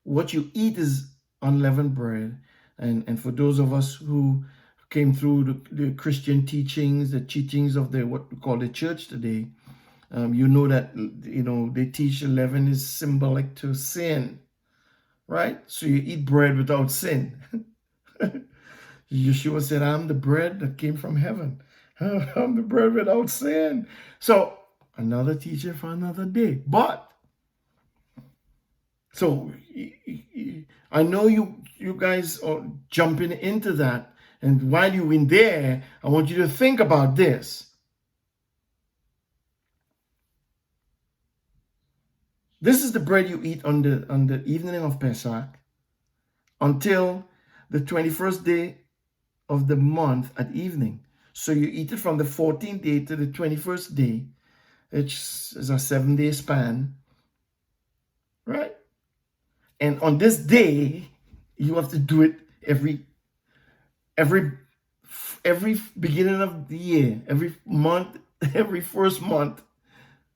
what you eat is unleavened bread. And for those of us who came through the Christian teachings, the teachings of what we call the church today, you know that, they teach leaven is symbolic to sin, right? So you eat bread without sin. Yeshua said, I'm the bread that came from heaven. I'm the bread without sin. So another teacher for another day. But, so I know you guys are jumping into that. And while you're in there, I want you to think about this. This is the bread you eat on the evening of Pesach until the 21st day of the month at evening. So you eat it from the 14th day to the 21st day. It's a 7-day span, right? And on this day, you have to do it every beginning of the year, every month, every first month,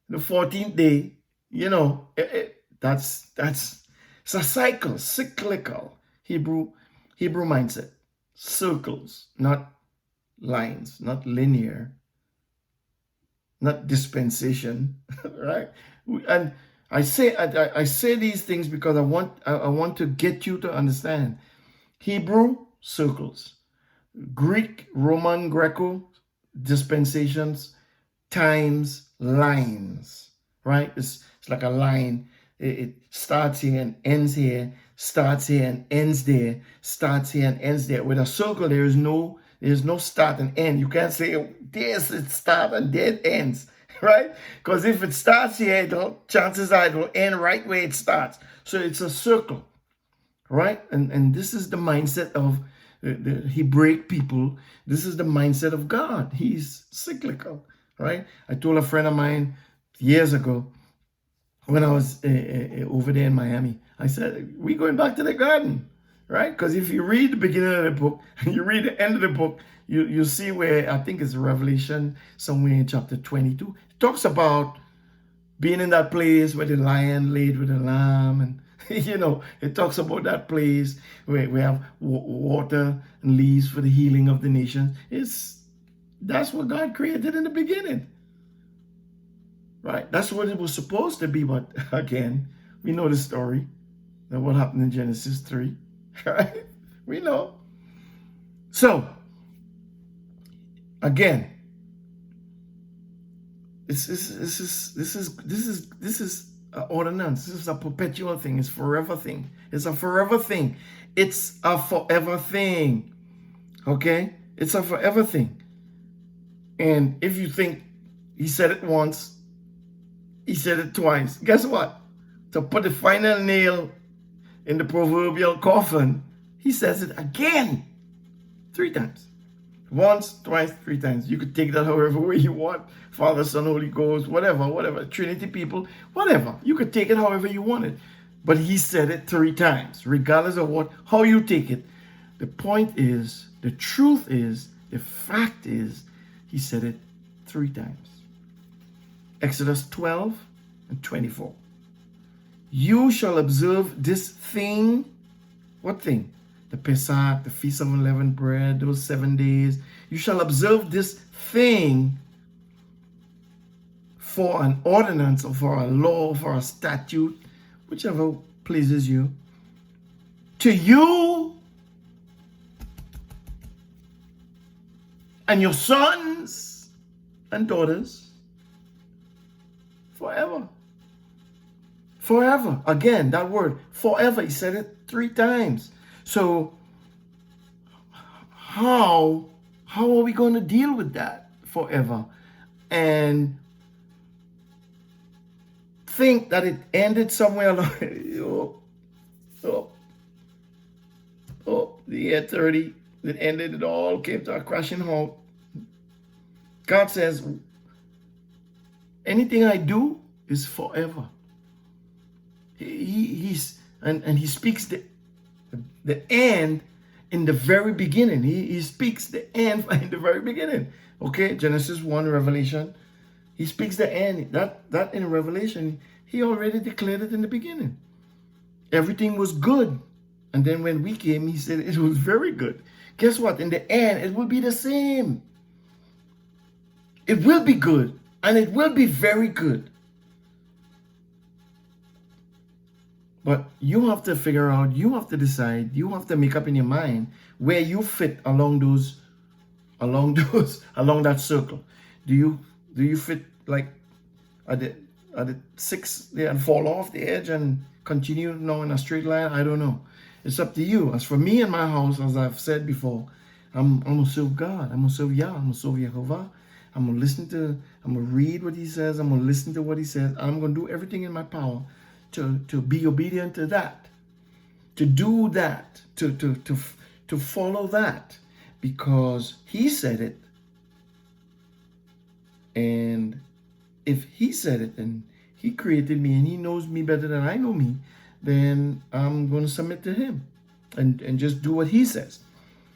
the 14th day. That's it's a cyclical Hebrew mindset. Circles, not lines, not linear, not dispensation, right? And I say these things because I want to get you to understand. Hebrew, circles. Greek, Roman, Greco, dispensations, times, lines, right? It's like a line. It starts here and ends here, starts here and ends there, starts here and ends there. With a circle, there's no start and end. You can't say, there's it start and there it ends, right? Because if it starts here, chances are it will end right where it starts. So it's a circle, right? And this is the mindset of the Hebraic people. This is the mindset of God. He's cyclical, right? I told a friend of mine years ago, when I was over there in Miami, I said, we're going back to the garden, right? Because if you read the beginning of the book and you read the end of the book, you see where, I think it's Revelation, somewhere in chapter 22, it talks about being in that place where the lion laid with the lamb, and it talks about that place where we have water and leaves for the healing of the nations. That's what God created in the beginning, right? That's what it was supposed to be. But again, we know the story of what happened in Genesis 3, right? We know. So again, this is an ordinance. This is a perpetual thing. It's a forever thing. It's a forever thing. It's a forever thing. Okay? It's a forever thing. And if you think he said it once, he said it twice. Guess what? To put the final nail in the proverbial coffin, he says it again 3 times. Once, twice, 3 times. You could take that however way you want. Father, Son, Holy Ghost, whatever. Trinity people, whatever. You could take it however you want it. But he said it 3 times, regardless of how you take it. The point is, the truth is, the fact is, he said it 3 times. Exodus 12 and 24. You shall observe this thing. What thing? The Pesach, the Feast of Unleavened Bread, those 7 days. You shall observe this thing for an ordinance or for a law, or for a statute, whichever pleases you. To you and your sons and daughters forever. Forever. Again, that word, forever. He said it 3 times. So how are we going to deal with that forever? And think that it ended somewhere along the year 30, it ended, it all came to a crashing halt. God says, anything I do is forever. He speaks the end in the very beginning. He speaks the end in the very beginning. Okay, Genesis 1, Revelation. He speaks the end. That in Revelation, he already declared it in the beginning. Everything was good. And then when we came, he said it was very good. Guess what? In the end, it will be the same. It will be good. And it will be very good. But you have to figure out, you have to decide, you have to make up in your mind where you fit along that circle. Do you fit like at the 6th there and fall off the edge and continue now in a straight line? I don't know. It's up to you. As for me and my house, as I've said before, I'm gonna serve God. I'm gonna serve Yah. I'm gonna serve Yehovah. I'm gonna read what he says. I'm gonna listen to what he says. I'm gonna do everything in my power to be obedient to that, to do that, to follow that, because he said it. And if he said it and he created me and he knows me better than I know me, then I'm going to submit to him and just do what he says.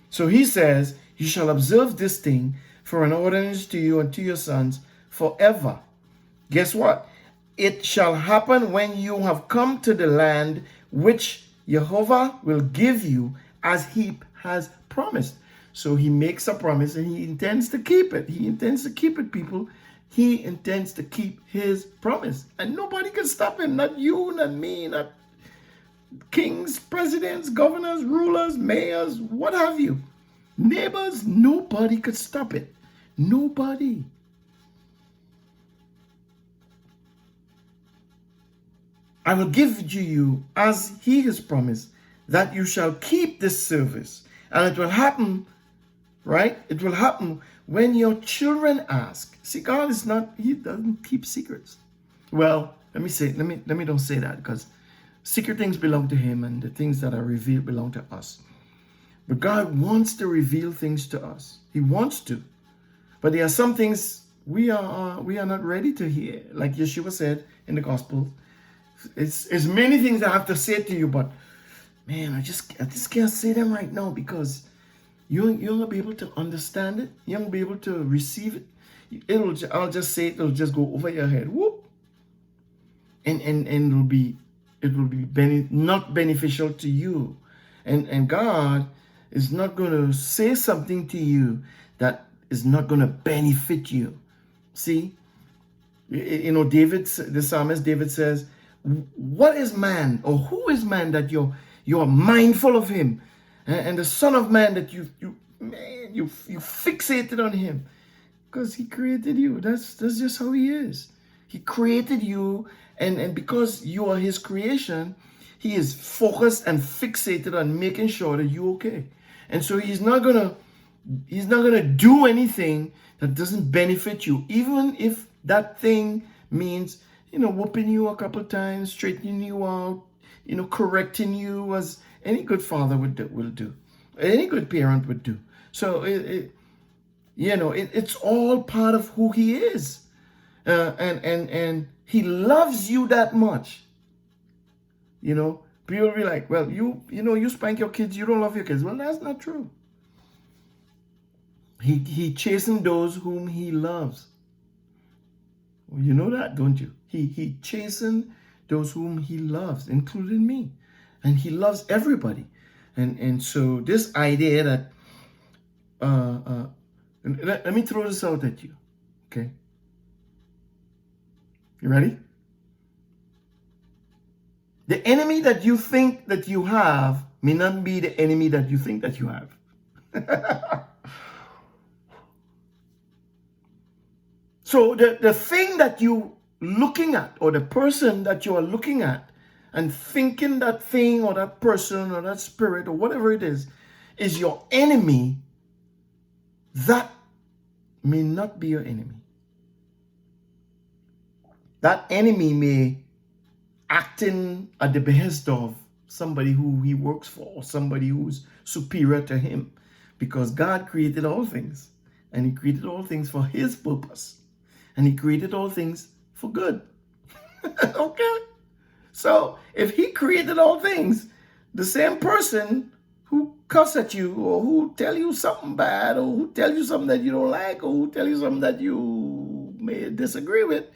So he says, you shall observe this thing for an ordinance to you and to your sons forever. Guess what? It shall happen when you have come to the land which Jehovah will give you as he has promised. So he makes a promise and he intends to keep it. He intends to keep it, people. He intends to keep his promise. And nobody can stop him. Not you, not me, not kings, presidents, governors, rulers, mayors, what have you. Neighbors, nobody could stop it. Nobody. I will give to you as he has promised that you shall keep this service. And it will happen, right? It will happen when your children ask. See, God is not, he doesn't keep secrets. Well, let me don't say that, because secret things belong to him and the things that are revealed belong to us. But God wants to reveal things to us. He wants to. But there are some things we are not ready to hear. Like Yeshua said in the gospel, it's many things I have to say to you, but man, I just can't say them right now, because you ain't gonna be able to understand it. You won't be able to receive it. I'll just say it, it'll just go over your head. Whoop. and it will be not beneficial to you. And God is not going to say something to you that is not going to benefit you. See, the psalmist David says, what is man, or who is man that you're mindful of him, and the son of man that you fixated on him, because he created you. That's just how he is. He created you, and because you are his creation, he is focused and fixated on making sure that you're okay. And so he's not gonna do anything that doesn't benefit you, even if that thing means, whooping you a couple times, straightening you out, correcting you, as any good father will do, any good parent would do. So it's all part of who he is, and he loves you that much. People will be like, well, you spank your kids, you don't love your kids. Well, that's not true. He chastens those whom he loves. Well, you know that, don't you? He chastens those whom he loves, including me. And he loves everybody. And so this idea that let me throw this out at you. Okay? You ready? The enemy that you think that you have may not be the enemy that you think that you have. So the thing that you looking at, or the person that you are looking at and thinking that thing or that person or that spirit or whatever it is your enemy, that may not be your enemy. That enemy may acting at the behest of somebody who he works for, or somebody who's superior to him, because God created all things, and he created all things for his purpose, and he created all things for good. Okay? So if he created all things, the same person who cuss at you, or who tell you something bad, or who tell you something that you don't like, or who tell you something that you may disagree with,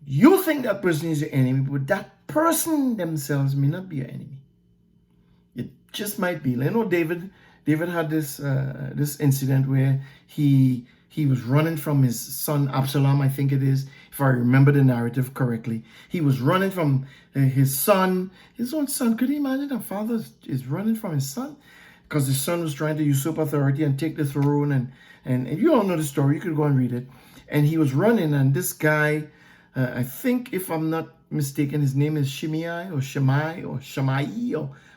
you think that person is your enemy, but that person themselves may not be your enemy. It just might be. David had this incident where he was running from his son Absalom, I think it is, if I remember the narrative correctly. He was running from his own son. Could you imagine a father is running from his son? Because his son was trying to usurp authority and take the throne. And you all know the story. You could go and read it. And he was running, and this guy, I think, if I'm not mistaken, his name is Shimei, or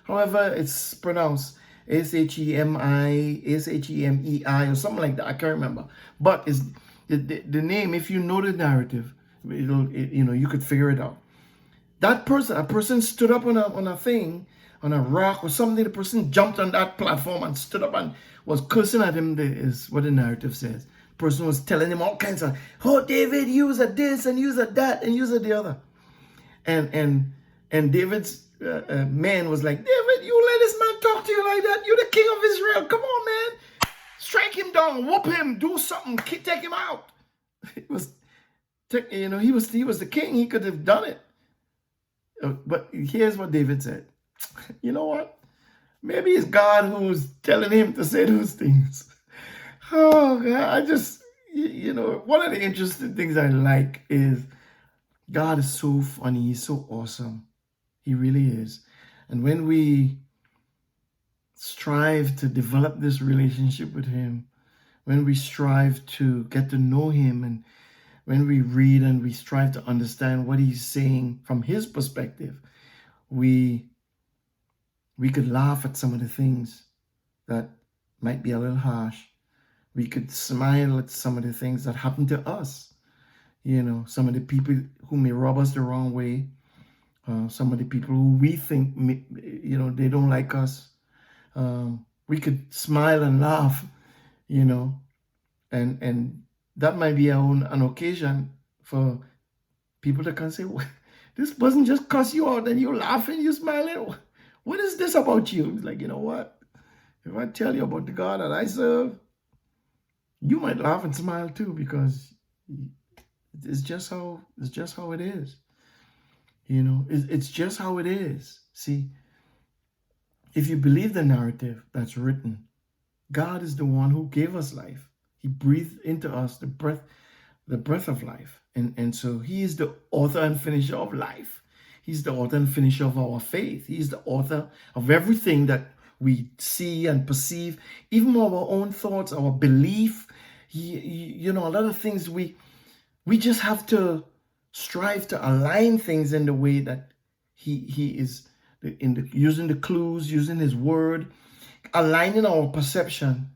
however it's pronounced, Shemei, or something like that. I can't remember. But it's the name. If you know the narrative, you could figure it out. A person stood up on a thing, on a rock or something. The person jumped on that platform and stood up and was cursing at him. Is what the narrative says. Person was telling him all kinds of, oh, David, use a this and use a that and use a the other. And David's man was like, David, you let this man talk to you like that? You're the king of Israel. Come on, man. Strike him down, whoop him, do something, take him out. He was the king. He could have done it. But here's what David said. You know what? Maybe it's God who's telling him to say those things. Oh, God, I just, one of the interesting things I like is God is so funny. He's so awesome. He really is. And when we strive to develop this relationship with him, when we strive to get to know him, and when we read and we strive to understand what he's saying from his perspective, we could laugh at some of the things that might be a little harsh. We could smile at some of the things that happen to us. Some of the people who may rub us the wrong way. Some of the people who we think, they don't like us. We could smile and laugh, and that might be an occasion for people to come say, well, this person just cuss you out and you laughing, you smiling. What is this about you? It's like, you know what? If I tell you about the God that I serve, you might laugh and smile too, because it's just how it is. It's just how it is. See, if you believe the narrative that's written, God is the one who gave us life. He breathed into us the breath of life. And so he is the author and finisher of life. He's the author and finisher of our faith. He's the author of everything that we see and perceive, even our own thoughts, our belief. A lot of things we just have to strive to align things in the way that he is using the clues, using his word, aligning our perception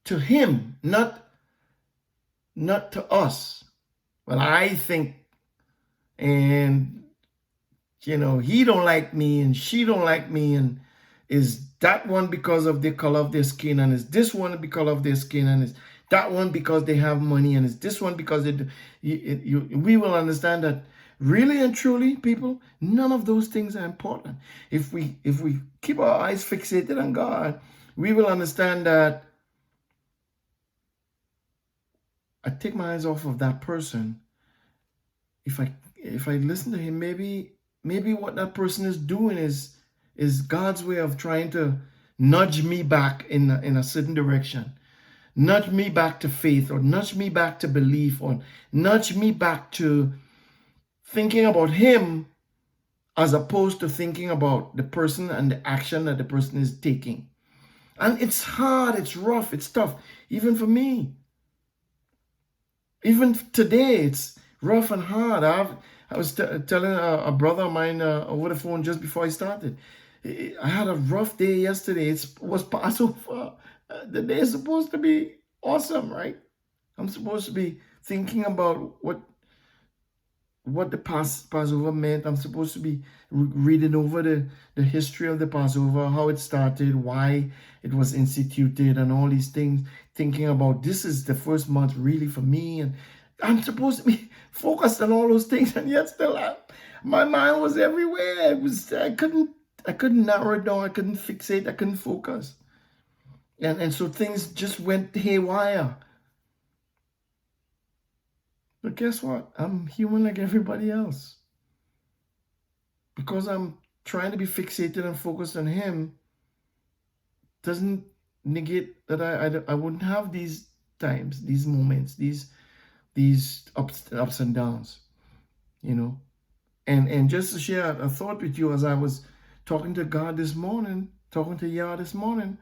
to him, not to us. Well, I think, and he don't like me and she don't like me, and is that one because of the color of their skin, and is this one because of their skin, and is that one because they have money, and is this one because we will understand that really and truly, people, none of those things are important. If we keep our eyes fixated on God, we will understand that I take my eyes off of that person. If I listen to him, maybe what that person is doing is God's way of trying to nudge me back in a certain direction, nudge me back to faith, or nudge me back to belief, or nudge me back to thinking about him as opposed to thinking about the person and the action that the person is taking. And it's hard, it's rough, it's tough, even for me. Even today, it's rough and hard. I was telling a brother of mine over the phone just before I started. I had a rough day yesterday. It was Passover. The day is supposed to be awesome, right? I'm supposed to be thinking about what the Passover meant. I'm supposed to be reading over the history of the Passover, how it started, why it was instituted, and all these things, thinking about this is the first month really for me, and I'm supposed to be focused on all those things, and yet still my mind was everywhere. I couldn't narrow it down, I couldn't fixate, I couldn't focus. And so things just went haywire. But guess what? I'm human like everybody else. Because I'm trying to be fixated and focused on him doesn't negate that I wouldn't have these times, these moments, these ups and downs, And just to share a thought with you, as I was talking to God this morning, talking to Yah this morning,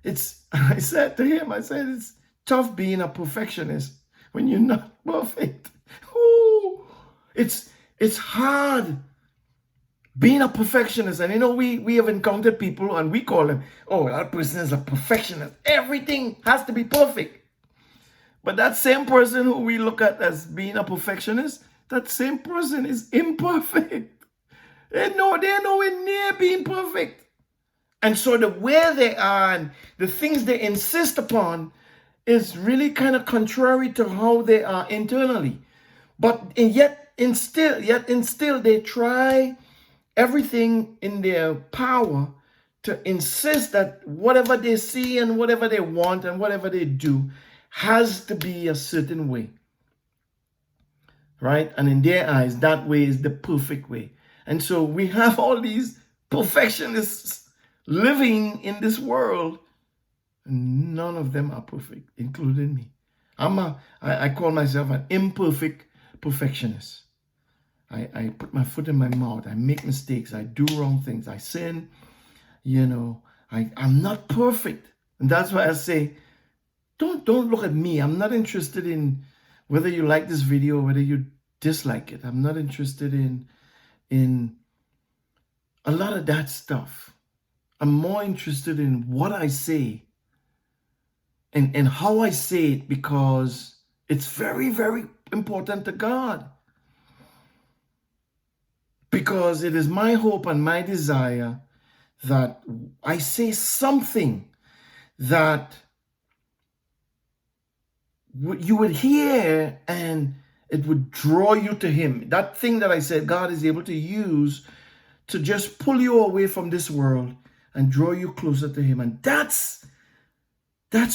I said to him, it's tough being a perfectionist when you're not perfect. Ooh, it's hard being a perfectionist. And we have encountered people and we call them, oh, that person is a perfectionist. Everything has to be perfect. But that same person who we look at as being a perfectionist, that same person is imperfect. They're nowhere near being perfect. And so the way they are and the things they insist upon is really kind of contrary to how they are internally. But yet instill they try everything in their power to insist that whatever they see and whatever they want and whatever they do has to be a certain way. Right? And in their eyes, that way is the perfect way. And so we have all these perfectionists living in this world, and none of them are perfect, including me. I call myself an imperfect perfectionist. I put my foot in my mouth. I make mistakes. I do wrong things. I sin. I'm not perfect. And that's why I say, don't look at me. I'm not interested in whether you like this video or whether you dislike it. I'm not interested in a lot of that stuff. I'm more interested in what I say and how I say it, because it's very, very important to God. Because it is my hope and my desire that I say something that you would hear and it would draw you to him. That thing that I said, God is able to use to just pull you away from this world and draw you closer to him. And that's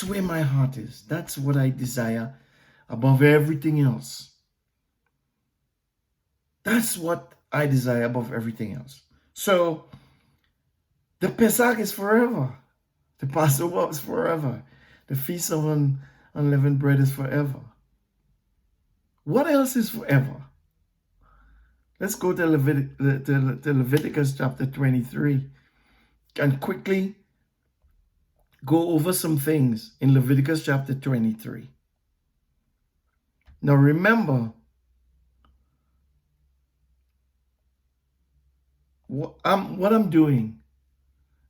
where my heart is. That's what I desire above everything else. That's what I desire above everything else. So the Pesach is forever. The Passover is forever. The Feast of Unleavened Bread is forever. What else is forever? Let's go to Leviticus chapter 23 and quickly go over some things in Leviticus chapter 23. Now remember, what I'm doing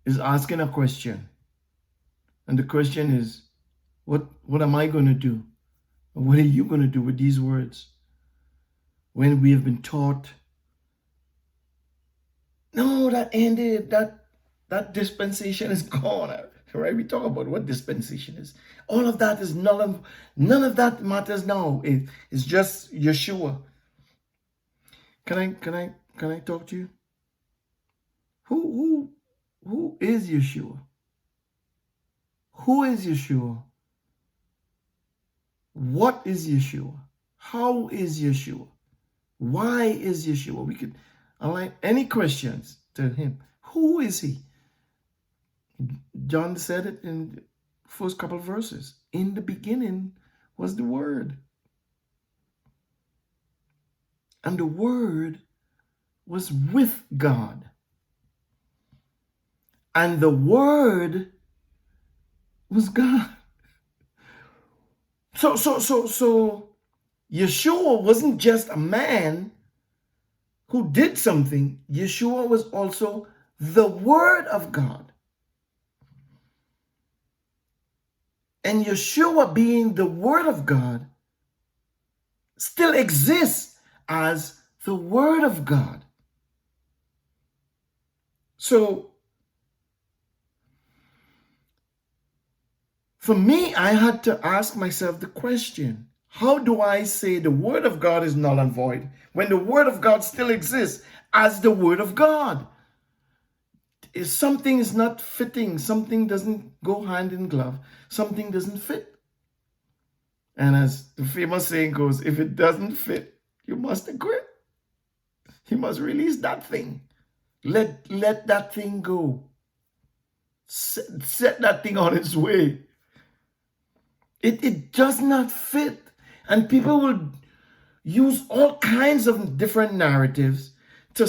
is asking a question. And the question is, what am I going to do? What are you going to do with these words? When we have been taught, no, that ended, that dispensation is gone. Right? We talk about what dispensation is. All of that is null. None of that matters now. It's just Yeshua. Can I talk to you? Who is Yeshua? Who is Yeshua? What is Yeshua? How is Yeshua? Why is Yeshua? We could align any questions to him. Who is he? John said it in the first couple of verses. In the beginning was the Word. And the Word was with God. And the Word was God. So Yeshua wasn't just a man who did something. Yeshua was also the Word of God. And Yeshua, being the Word of God, still exists as the Word of God. So for me, I had to ask myself the question, how do I say the Word of God is null and void when the Word of God still exists as the Word of God? If something is not fitting, something doesn't go hand in glove, something doesn't fit. And as the famous saying goes, if it doesn't fit, you must quit. You must release that thing. Let that thing go. Set that thing on its way. It does not fit. And people will use all kinds of different narratives to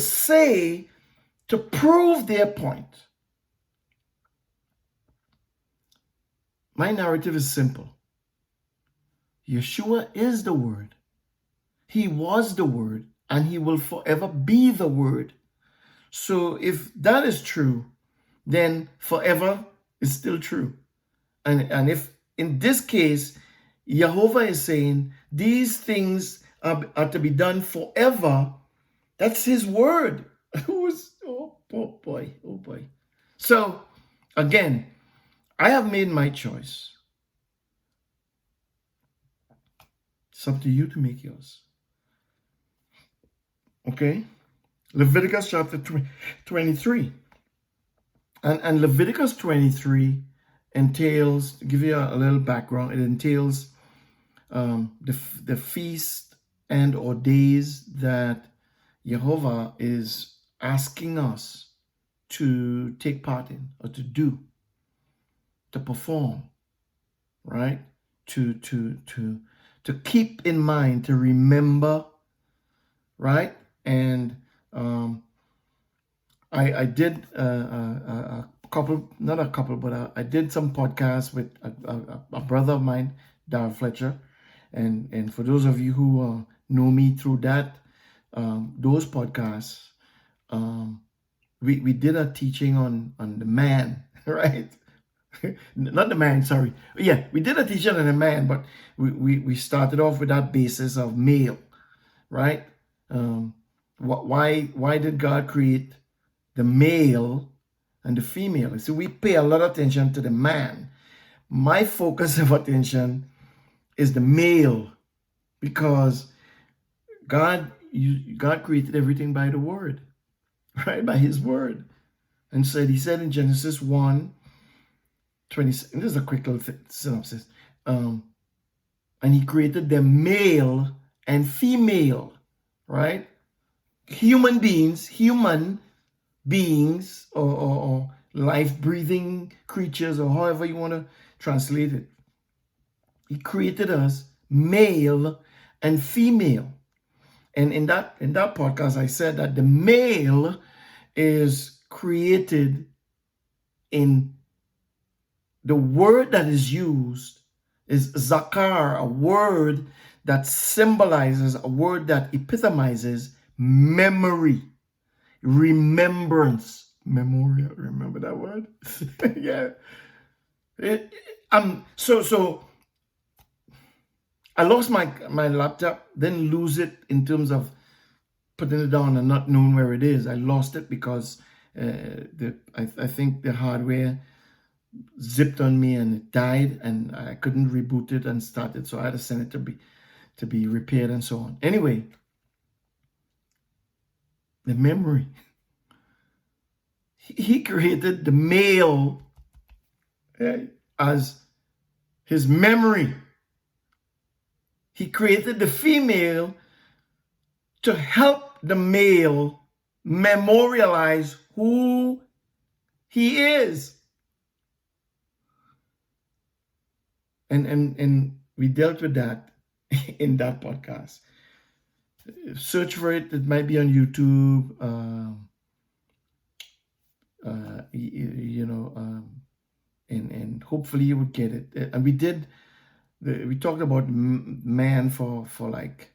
prove their point. My narrative is simple. Yeshua is the Word. He was the Word, and he will forever be the Word. So if that is true, then forever is still true. And if in this case, Jehovah is saying these things are to be done forever, that's his word. Oh boy. So again, I have made my choice. It's up to you to make yours. Okay? Leviticus chapter 23. And Leviticus 23 entails, to give you a little background, it entails the feast and or days that Jehovah is asking us to take part in, or to do, to perform, right? To keep in mind, to remember, right? And I did a couple, not a couple, but I did some podcasts with a brother of mine, Darrell Fletcher, and for those of you who know me through that, those podcasts, we did a teaching on the man, right? Not the man, sorry. Yeah, we did a teaching on the man, but we started off with that basis of male, right? Why did God create the male and the female? So we pay a lot of attention to the man. My focus of attention is the male, because God created everything by the word, right? By his word. And so he said in Genesis 1:20, this is a quick little synopsis. And he created them male and female, right? human beings, or life-breathing creatures, or however you want to translate it. He created us male and female. And in that podcast, I said that the male is created in the word that is used is zakar, a word that symbolizes, a word that epitomizes memory, remembrance, memorial. Remember that word? Yeah. So I lost my laptop, didn't lose it in terms of putting it down and not knowing where it is. I lost it because I think the hardware zipped on me and it died, and I couldn't reboot it and start it, so I had to send it to be repaired and so on. Anyway, the memory. He created the male as his memory. He created the female to help the male memorialize who he is. And we dealt with that in that podcast. Search for it. It might be on YouTube. And hopefully you would get it. And we talked about man for like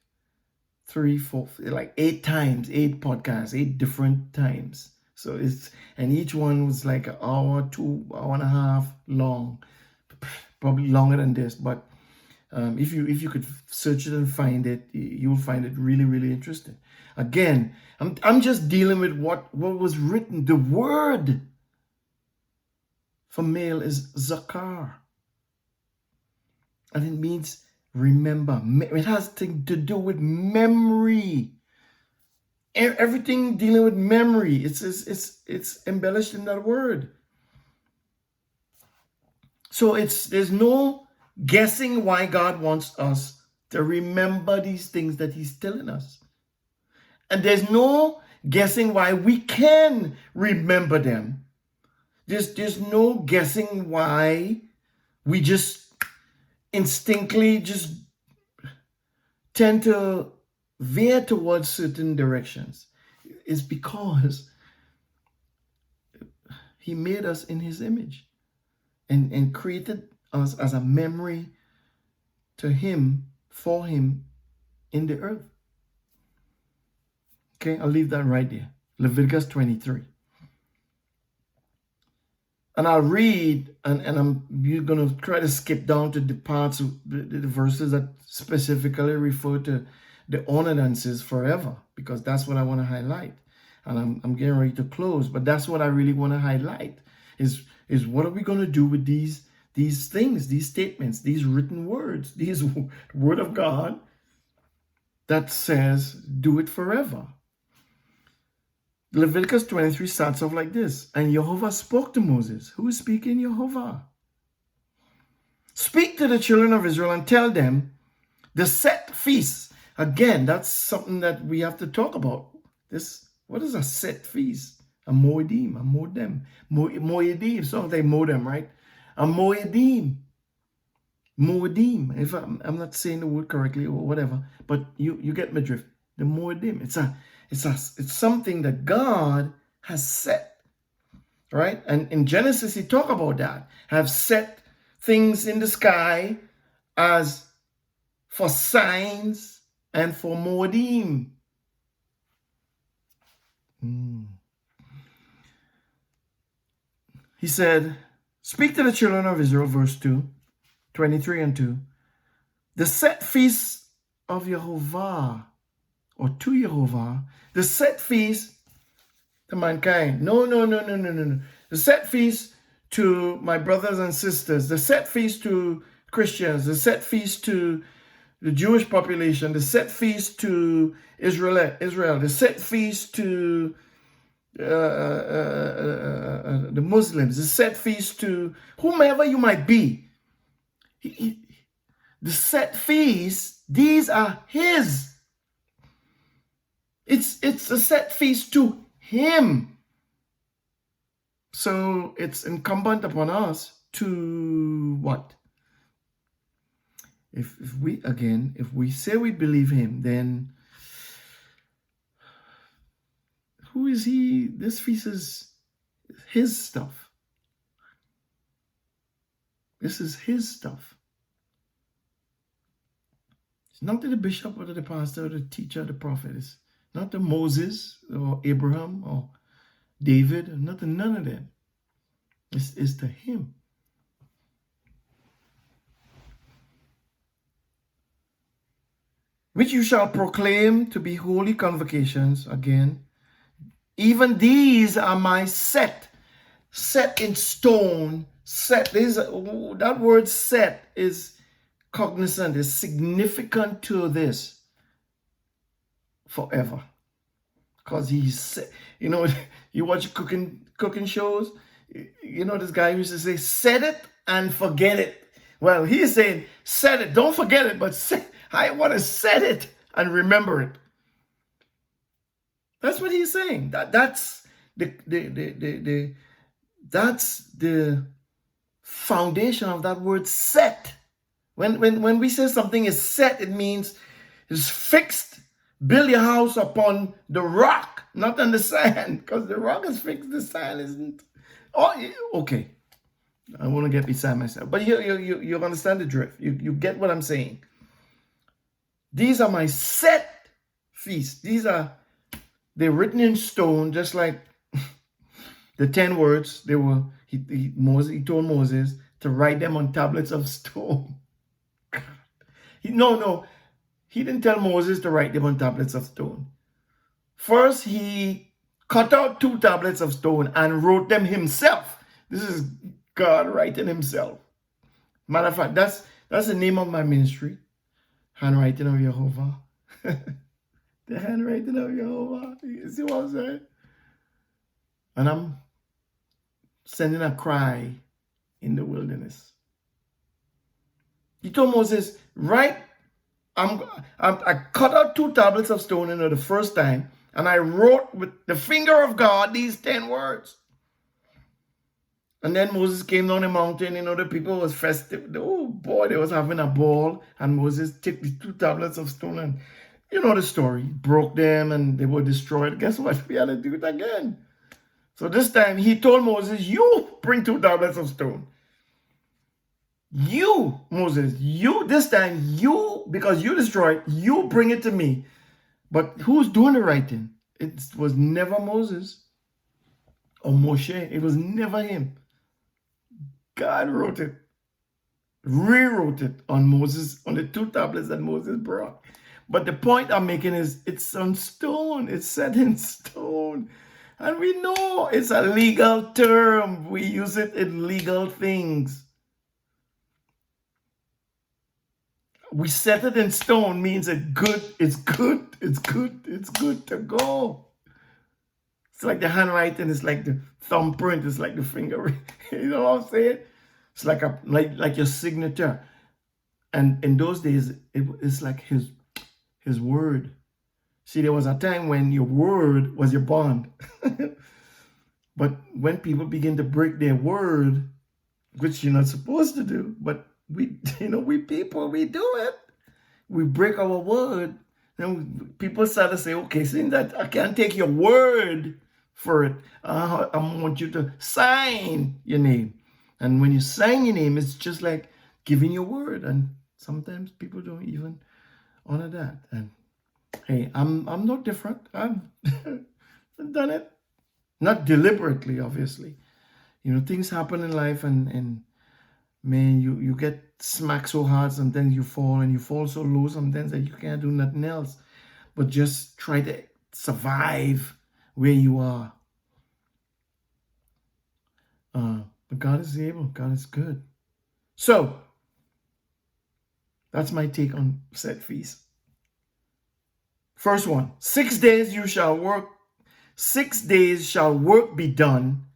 3, 4, like 8 times, 8 podcasts, 8 different times. So and each one was like an hour, 2 hour and a half long, probably longer than this. But if you could search it and find it, you'll find it really, really interesting. Again, I'm just dealing with what was written. The word for male is zakar, and it means remember. It has to do with memory. Everything dealing with memory, it's embellished in that word. So there's no guessing why God wants us to remember these things that he's telling us. And there's no guessing why we can remember them. There's no guessing why we just instinctively just tend to veer towards certain directions. It's because he made us in his image and created us as a memory to him, for him in the earth. Okay, I'll leave that right there. Leviticus 23. And I'll read, and you're going to try to skip down to the parts of the verses that specifically refer to the ordinances forever, because that's what I want to highlight. And I'm getting ready to close, but that's what I really want to highlight is what are we going to do with these things, these statements, these written words, these word of God that says do it forever. Leviticus 23 starts off like this. And Jehovah spoke to Moses. Who is speaking? Jehovah. Speak to the children of Israel and tell them the set feasts. Again, that's something that we have to talk about. What is a set feast? A moedim, a modem. Moedim, so they modem, right? A moedim. Moedim. If I'm not saying the word correctly or whatever, but you get my drift. The moedim. It's something that God has set, right? And in Genesis, he talk about that. Have set things in the sky as for signs and for moedim. He said, speak to the children of Israel, verse 2, 23 and 2. The set feasts of Jehovah, or to Jehovah, the set feast to mankind. No. The set feast to my brothers and sisters, the set feast to Christians, the set feast to the Jewish population, the set feast to Israel, the set feast to the Muslims, the set feast to whomever you might be. The set feasts, these are his. It's a set feast to him. So it's incumbent upon us to what? If we say we believe him, then who is he? This feast is his stuff. This is his stuff. It's not to the bishop or to the pastor or the teacher or the prophet. It's not to Moses or Abraham or David, not to none of them. It's to him. Which you shall proclaim to be holy convocations. Again, even these are my set in stone. Set. That word set is cognizant, is significant to this forever. Because he's set. You know, you watch cooking shows, you know, this guy used to say, set it and forget it. Well, he's saying, set it, don't forget it, but I want to set it and remember it. That's what he's saying. That's the foundation of that word set. When we say something is set, it means it's fixed. Build your house upon the rock, not on the sand, because the rock is fixed, the sand isn't. Oh, okay. I want to get beside myself. But you understand the drift. You get what I'm saying. These are my set feasts. They're written in stone, just like the 10 words. He told Moses to write them on tablets of stone. He didn't tell Moses to write them on tablets of stone. First, he cut out 2 tablets of stone and wrote them himself. This is God writing himself. Matter of fact, that's the name of my ministry. Handwriting of Jehovah. The handwriting of Jehovah. You see what I'm saying? And I'm sending a cry in the wilderness. He told Moses, I cut out 2 tablets of stone the first time, and I wrote with the finger of God these 10 words. And then Moses came down the mountain, the people was festive. Oh boy, they was having a ball. And Moses took the 2 tablets of stone and, you know the story, broke them and they were destroyed. Guess what? We had to do it again. So this time he told Moses, you bring 2 tablets of stone. You, Moses, this time, because you destroyed, you bring it to me. But who's doing the writing? It was never Moses or Moshe. It was never him. God wrote it, rewrote it on the 2 tablets that Moses brought. But the point I'm making is it's on stone. It's set in stone. And we know it's a legal term. We use it in legal things. We set it in stone means it's good to go. It's like the handwriting, it's like the thumbprint, it's like the finger. You know what I'm saying? It's like your signature. And in those days, it's like his word. See, there was a time when your word was your bond. But when people begin to break their word, which you're not supposed to do, but we people, we do it. We break our word. And people start to say, okay, seeing that I can't take your word for it, I want you to sign your name. And when you sign your name, it's just like giving your word. And sometimes people don't even honor that. And hey, I'm no different. I've done it. Not deliberately, obviously. Things happen in life and man, you get smacked so hard, sometimes you fall, and you fall so low sometimes that you can't do nothing else but just try to survive where you are. But God is able. God is good. So, that's my take on set feast. First one, 6 days you shall work. 6 days shall work be done,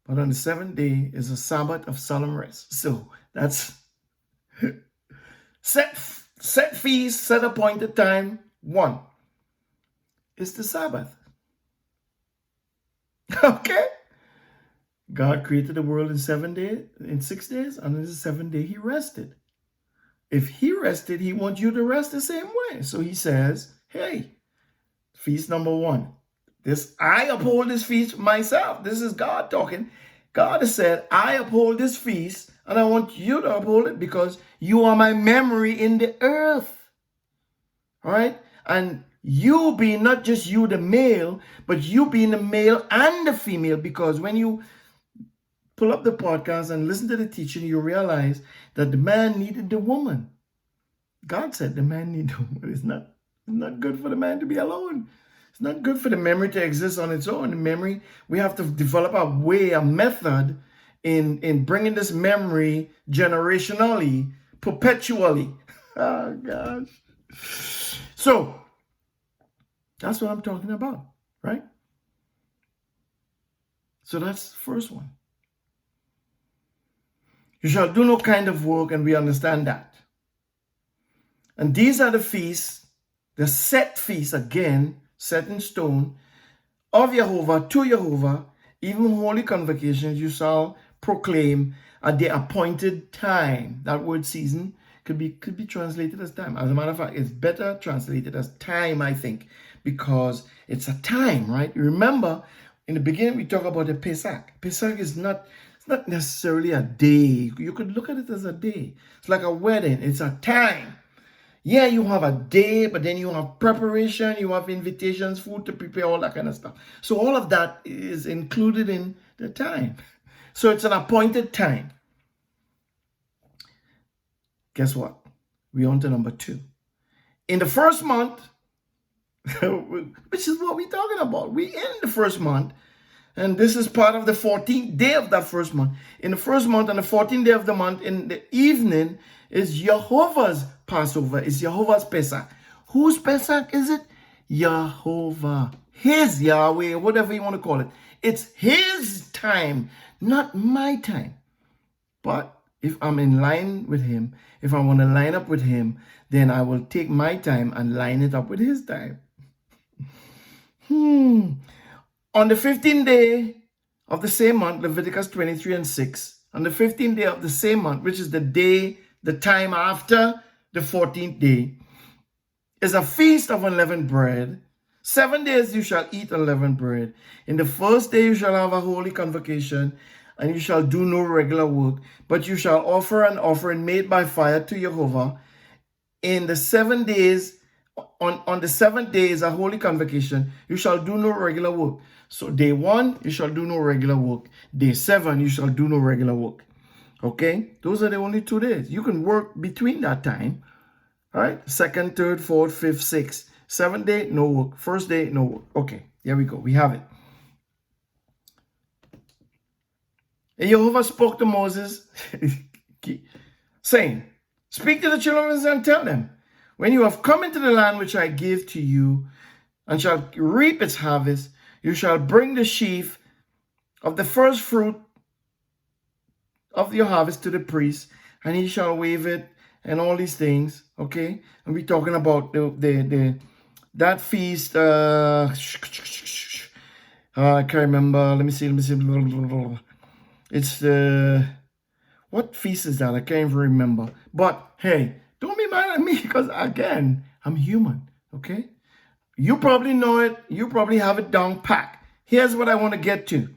but on the 7th day is a Sabbath of solemn rest. So that's set feast, set appointed time. 1, is the Sabbath. Okay? God created the world in 7 days, in 6 days, and on the seventh day he rested. If he rested, he wants you to rest the same way. So he says, hey, feast number 1. I uphold this feast myself. This is God talking. God has said, I uphold this feast, and I want you to uphold it because you are my memory in the earth. All right? And you being not just you, the male, but you being the male and the female, because when you pull up the podcast and listen to the teaching, you realize that the man needed the woman. God said the man needed the woman. It's not good for the man to be alone. It's not good for the memory to exist on its own. The memory, we have to develop a way, a method in bringing this memory generationally, perpetually. Oh, gosh. So, that's what I'm talking about, right? So that's the first one. You shall do no kind of work, and we understand that. And these are the feasts, the set feasts, again, set in stone, of Jehovah to Jehovah, even holy convocations you shall proclaim at the appointed time. That word season could be translated as time. As a matter of fact, it's better translated as time, I think, because it's a time, right? Remember, in the beginning, we talk about the Pesach. Pesach is not necessarily a day. You could look at it as a day. It's like a wedding. It's a time. Yeah, you have a day, but then you have preparation, you have invitations, food to prepare, all that kind of stuff. So all of that is included in the time. So it's an appointed time. Guess what? We're on to number 2. In the first month, which is what we're talking about. We end the first month, and this is part of the 14th day of that first month. In the first month, on the 14th day of the month, in the evening, is Jehovah's Passover. It's Jehovah's Pesach. Whose Pesach is it? Jehovah. His, Yahweh, whatever you want to call it. It's his time, not my time. But if I'm in line with him, if I want to line up with him, then I will take my time and line it up with his time. On the 15th day of the same month, Leviticus 23:6, on the 15th day of the same month, which is the time after the 14th day, is a feast of unleavened bread. 7 days you shall eat unleavened bread. In the first day you shall have a holy convocation, and you shall do no regular work, but you shall offer an offering made by fire to Jehovah. In the 7 days, on the 7th day is a holy convocation. You shall do no regular work. So day 1, you shall do no regular work. Day 7, you shall do no regular work. Okay? Those are the only 2 days. You can work between that time. All right? 2nd, 3rd, 4th, 5th, 6th. 7th day, no work. 1st day, no work. Okay, here we go. We have it. And Jehovah spoke to Moses, saying, speak to the children of Israel and tell them, when you have come into the land which I give to you, and shall reap its harvest, you shall bring the sheaf of the first fruit of your harvest to the priest, and he shall wave it, and all these things. Okay, and we're talking about that feast. I can't remember. Let me see. It's what feast is that? I can't even remember. But hey, don't be mad at me because again, I'm human. Okay, you probably know it. You probably have it down pat. Here's what I want to get to.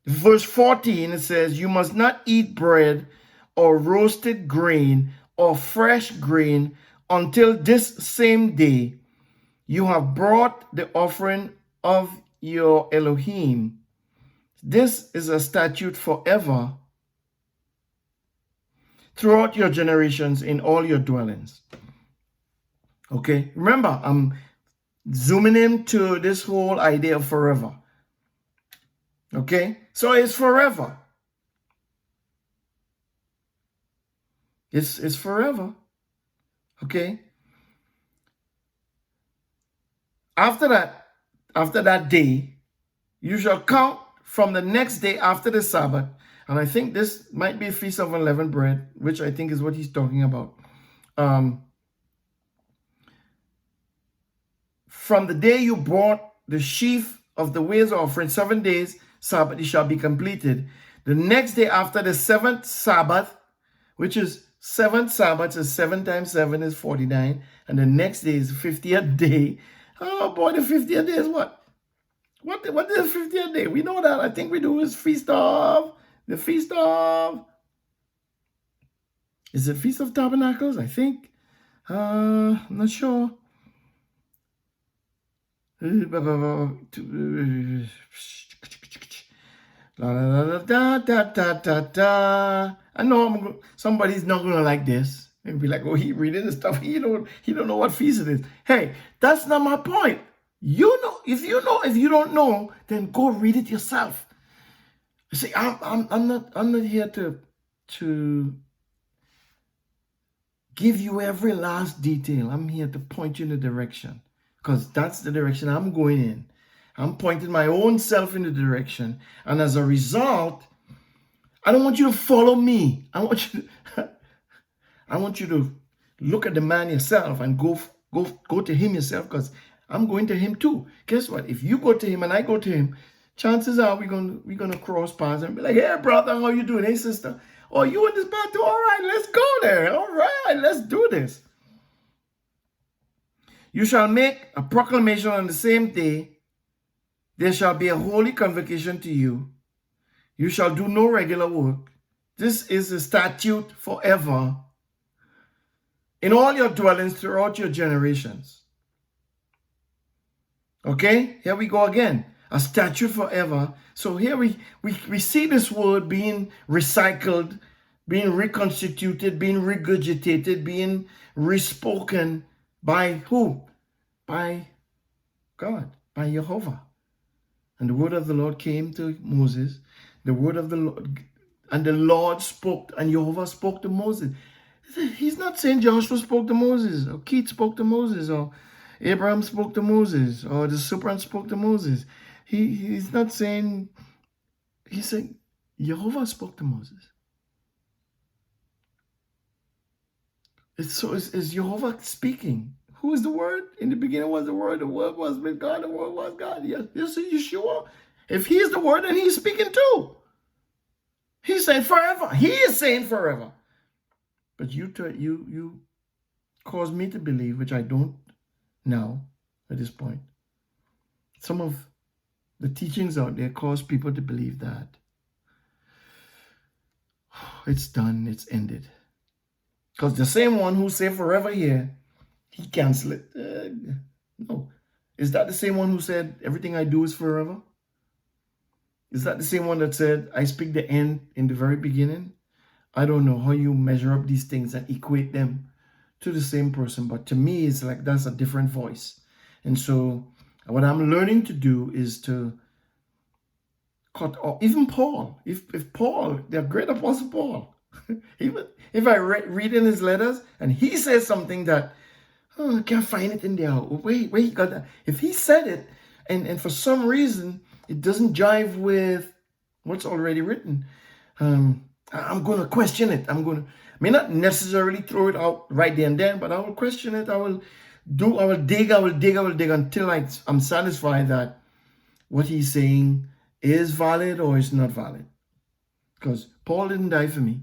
Verse 14, it says, you must not eat bread or roasted grain or fresh grain until this same day you have brought the offering of your Elohim. This is a statute forever throughout your generations in all your dwellings. Okay, remember, I'm zooming into this whole idea of forever. Okay, so it's forever. It's forever. Okay. After that day, you shall count from the next day after the Sabbath. And I think this might be a feast of unleavened bread, which I think is what he's talking about. from the day you brought the sheaf of the ways offering, 7 days Sabbath, it shall be completed. The next day after the seventh Sabbath, which is 7 Sabbaths, is 7 times 7 is 49. And the next day is the 50th day. Oh boy, the 50th day is what? What is the 50th day? We know that. I think we do is the Feast of, is it Feast of Tabernacles? I think. I'm not sure. I know somebody's not gonna like this. They'll be like, "Oh, he reading the stuff. He don't know what feast it is." Hey, that's not my point. You know, if you don't know, then go read it yourself. See, I'm not here to give you every last detail. I'm here to point you in the direction, because that's the direction I'm going in. I'm pointing my own self in the direction, and as a result, I don't want you to follow me. I want you to look at the man yourself and go to him yourself, because I'm going to him too. Guess what? If you go to him and I go to him, chances are we're gonna cross paths and be like, "Hey brother, how you doing? Hey sister, oh, you in this path too? All right, let's go there. All right, let's do this." You shall make a proclamation on the same day. There shall be a holy convocation to you. You shall do no regular work. This is a statute forever in all your dwellings throughout your generations. Okay, here we go again. A statute forever. So here we see this word being recycled, being reconstituted, being regurgitated, being respoken by who? By God, by Jehovah. And the word of the Lord came to Moses. The word of the Lord, and the Lord spoke, and Jehovah spoke to Moses. He's not saying Joshua spoke to Moses, or Keith spoke to Moses, or Abraham spoke to Moses, or the serpent spoke to Moses. He's not saying, he's saying Jehovah spoke to Moses. It's Jehovah speaking. Who is the Word? In the beginning was the Word was with God, the Word was God. Yes, this is Yeshua. If he is the Word, then he's speaking too. He said forever. He is saying forever. But you cause me to believe, which I don't now at this point. Some of the teachings out there cause people to believe that it's done, it's ended. Because the same one who said forever here, he canceled it. No. Is that the same one who said everything I do is forever? Is that the same one that said I speak the end in the very beginning? I don't know how you measure up these things and equate them to the same person, but to me, it's like that's a different voice. And so what I'm learning to do is to cut off, even Paul, if Paul, the great apostle Paul, even if I read in his letters and he says something that, I can't find it in there, where he got that. If he said it and for some reason it doesn't jive with what's already written, I'm going to question it. I may not necessarily throw it out right there and then, but I will question it. I will dig until I'm satisfied that what he's saying is valid or is not valid. Because Paul didn't die for me,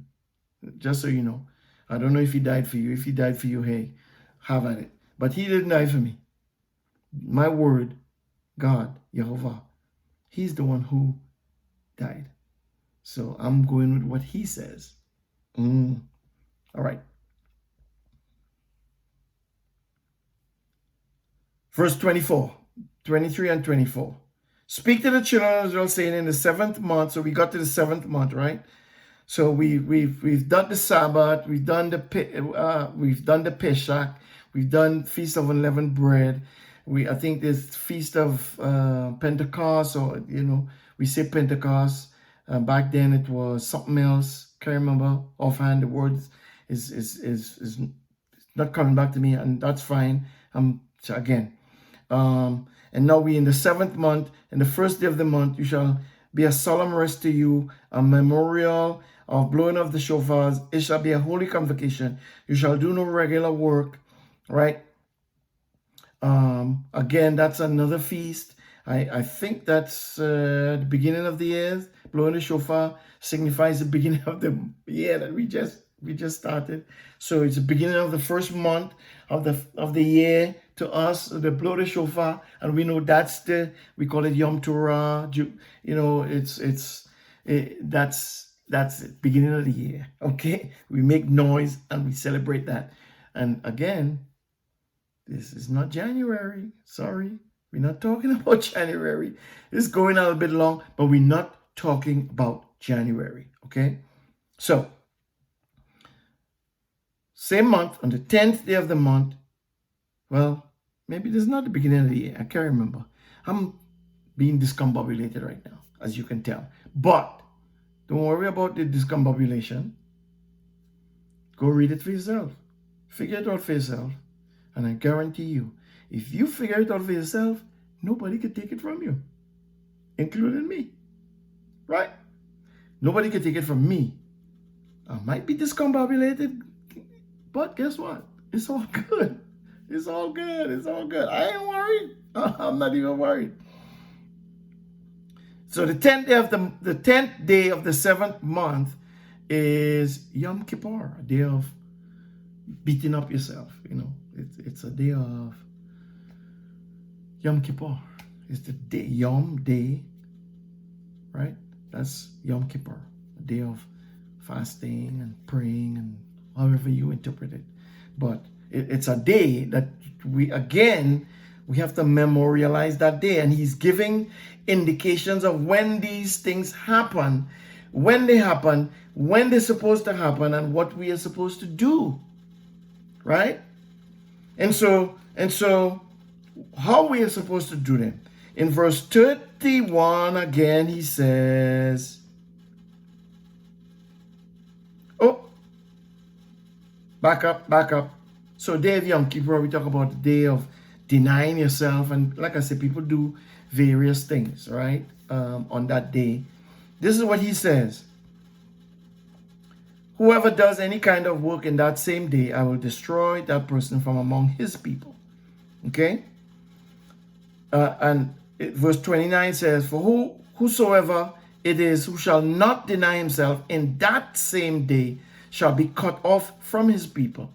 just so you know. I don't know if he died for you. If he died for you, hey, have at it. But he didn't die for me. My word, God, Jehovah, he's the one who died. So I'm going with what he says. All right. Verse 24, 23 and 24. Speak to the children of Israel, saying in the 7th month. So we got to the 7th month, right? So we've done the Sabbath, we've done the Pesach, we've done Feast of Unleavened Bread. I think there's Feast of Pentecost, or we say Pentecost. Back then it was something else. Can't remember offhand. The words is not coming back to me, and that's fine. So again, and now we in the 7th month, and the first day of the month you shall be a solemn rest to you, a memorial of blowing of the shofars. It shall be a holy convocation. You shall do no regular work, right? Again, that's another feast. I think that's the beginning of the year. Blowing the shofar signifies the beginning of the year that we just started. So it's the beginning of the first month of the year to us. The blow the shofar, and we know we call it Yom Torah. That's the beginning of the year. Okay, we make noise and we celebrate that. And again, this is not January. Sorry. We're not talking about January. It's going out a bit long, but we're not talking about January. Okay? So, same month, on the 10th day of the month. Well, maybe this is not the beginning of the year. I can't remember. I'm being discombobulated right now, as you can tell. But don't worry about the discombobulation. Go read it for yourself. Figure it out for yourself. And I guarantee you, if you figure it out for yourself, nobody can take it from you, including me, right? Nobody can take it from me. I might be discombobulated, but guess what? It's all good. It's all good. It's all good. I ain't worried. I'm not even worried. So the 10th day of the 7th month is Yom Kippur, a day of beating up yourself. It's a day of Yom Kippur. It's the day, Yom day, right? That's Yom Kippur, a day of fasting and praying and however you interpret it. But it's a day that we have to memorialize that day. And he's giving indications of when these things happen, when they happen, when they're supposed to happen, and what we are supposed to do, right? And so how we are supposed to do them. In verse 31 again, he says, back up. So day of Yom Kippur, we talk about the day of denying yourself. And like I said, people do various things, right? On that day. This is what he says. Whoever does any kind of work in that same day, I will destroy that person from among his people. Okay? Verse 29 says, for whosoever it is who shall not deny himself in that same day shall be cut off from his people.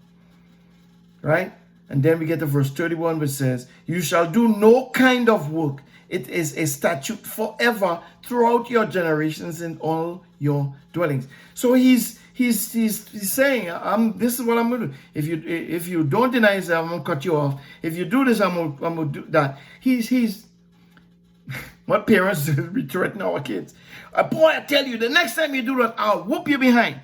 Right? And then we get to verse 31, which says, you shall do no kind of work. It is a statute forever throughout your generations in all your dwellings. So he's saying, this is what I'm going to do. If you don't deny yourself, I'm going to cut you off. If you do this, I'm going to do that. He's what parents do, we threaten our kids. Boy, I tell you, the next time you do that, I'll whoop you behind.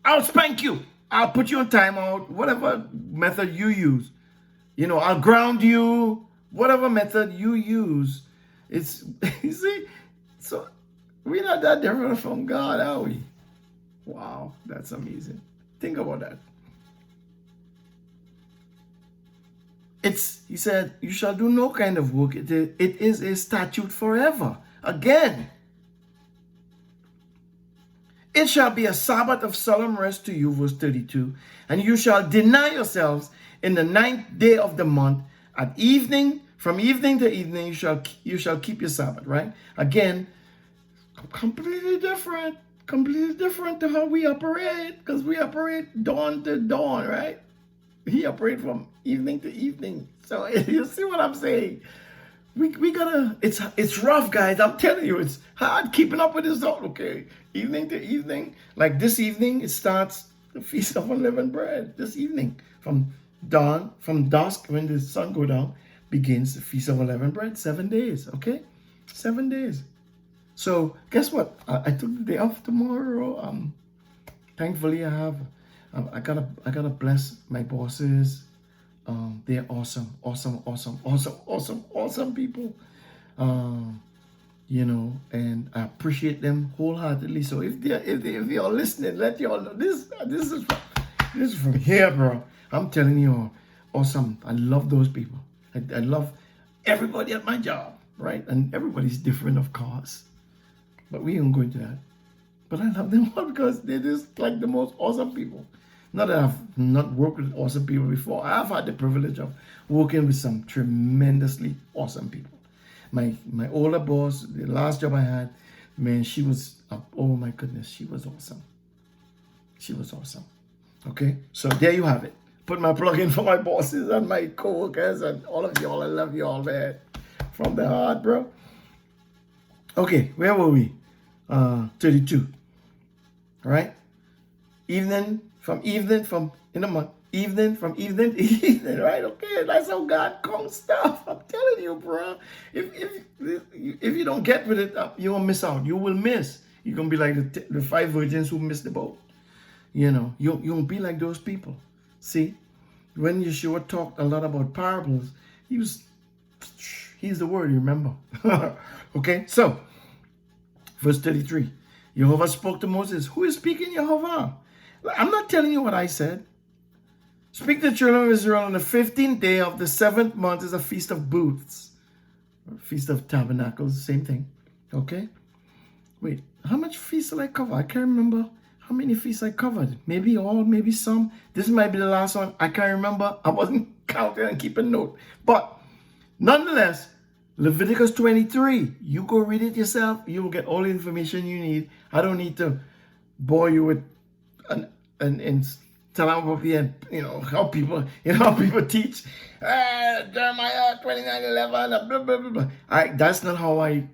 I'll spank you. I'll put you on timeout, whatever method you use. I'll ground you, whatever method you use. It's, you see, so we're not that different from God, are we? Wow, that's amazing. Think about that. He said, you shall do no kind of work. It is a statute forever. Again, it shall be a Sabbath of solemn rest to you, verse 32. And you shall deny yourselves in the 9th day of the month at evening. From evening to evening, you shall keep your Sabbath, right? Again, completely different to how we operate, because we operate dawn to dawn, right? He operates from evening to evening. So you see what I'm saying? We gotta, it's rough, guys. I'm telling you, it's hard keeping up with this all, okay? Evening to evening. Like this evening, it starts the Feast of Unleavened Bread. This evening, from dusk, when the sun go down, begins the Feast of Unleavened Bread. 7 days, okay? 7 days. So guess what? I took the day off tomorrow. Thankfully, I gotta bless my bosses. They're awesome people. And I appreciate them wholeheartedly. So if you're listening, let y'all know this is from here, bro. I'm telling you, awesome. I love those people. I love everybody at my job, right? And everybody's different, of course. But we don't go into that. But I love them all because they're just like the most awesome people. Not that I've not worked with awesome people before. I've had the privilege of working with some tremendously awesome people. My older boss, the last job I had, man, she was, oh my goodness, she was awesome. She was awesome. Okay, so there you have it. Put my plug in for my bosses and my co-workers and all of y'all. I love y'all, man. From the heart, bro. Okay, where were we? 32. All right? Evening from in the month. Evening from evening to evening, right? Okay, that's how God comes stuff. I'm telling you, bro. If you don't get with it, you will miss out. You will miss. You're going to be like the 5 virgins who missed the boat. You know, you won't be like those people. See, when Yeshua talked a lot about parables, he's the word, you remember. Okay, so, verse 33. Jehovah spoke to Moses. Who is speaking, Jehovah? I'm not telling you what I said. Speak to the children of Israel on the 15th day of the 7th month is a feast of booths. Or feast of tabernacles, same thing. Okay? Wait, how much feasts did I cover? I can't remember how many feasts I covered. Maybe all, maybe some. This might be the last one. I can't remember. I wasn't counting and keeping note. But nonetheless, Leviticus 23. You go read it yourself. You will get all the information you need. I don't need to bore you with and tell about how people teach Jeremiah 29:11 blah blah blah blah. That's not how I am.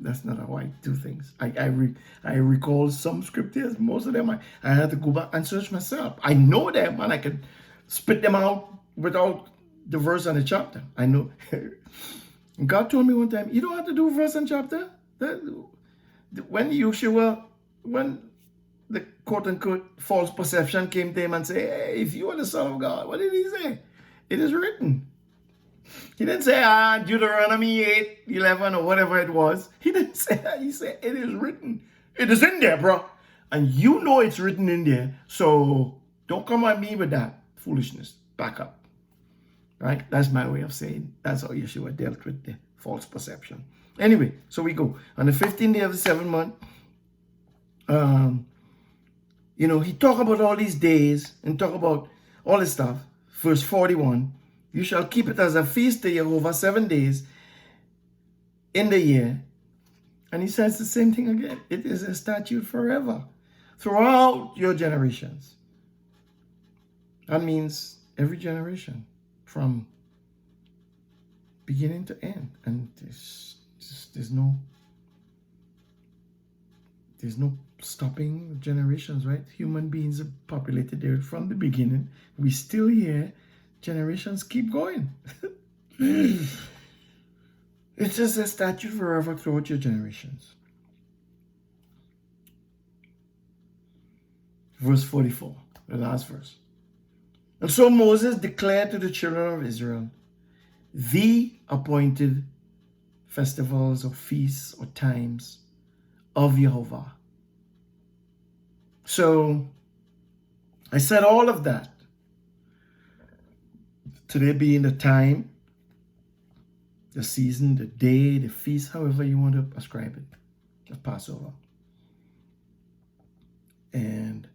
That's not how I do things. I recall some scriptures. Most of them I had to go back and search myself. I know them and I can spit them out without the verse and the chapter. I know. God told me one time, you don't have to do verse and chapter. When the quote-unquote false perception came to him and said, hey, if you are the Son of God, what did he say? It is written. He didn't say, Deuteronomy 8:11 or whatever it was. He didn't say that. He said, it is written. It is in there, bro. And you know it's written in there. So don't come at me with that foolishness. Back up. Right? That's my way of saying that's how Yeshua dealt with the false perception. Anyway, so we go. On the 15th day of the 7th month, he talk about all these days and talk about all this stuff. Verse 41, you shall keep it as a feast to Jehovah 7 days in the year. And he says the same thing again. It is a statute forever, throughout your generations. That means every generation, from beginning to end. And there's no stopping generations, right? Human beings have populated there from the beginning. We still here. Generations keep going. It's just a statute forever throughout your generations. Verse 44, the last verse. And so Moses declared to the children of Israel the appointed festivals or feasts or times of Jehovah. So I said all of that. Today being the time, the season, the day, the feast, however you want to ascribe it, of Passover. And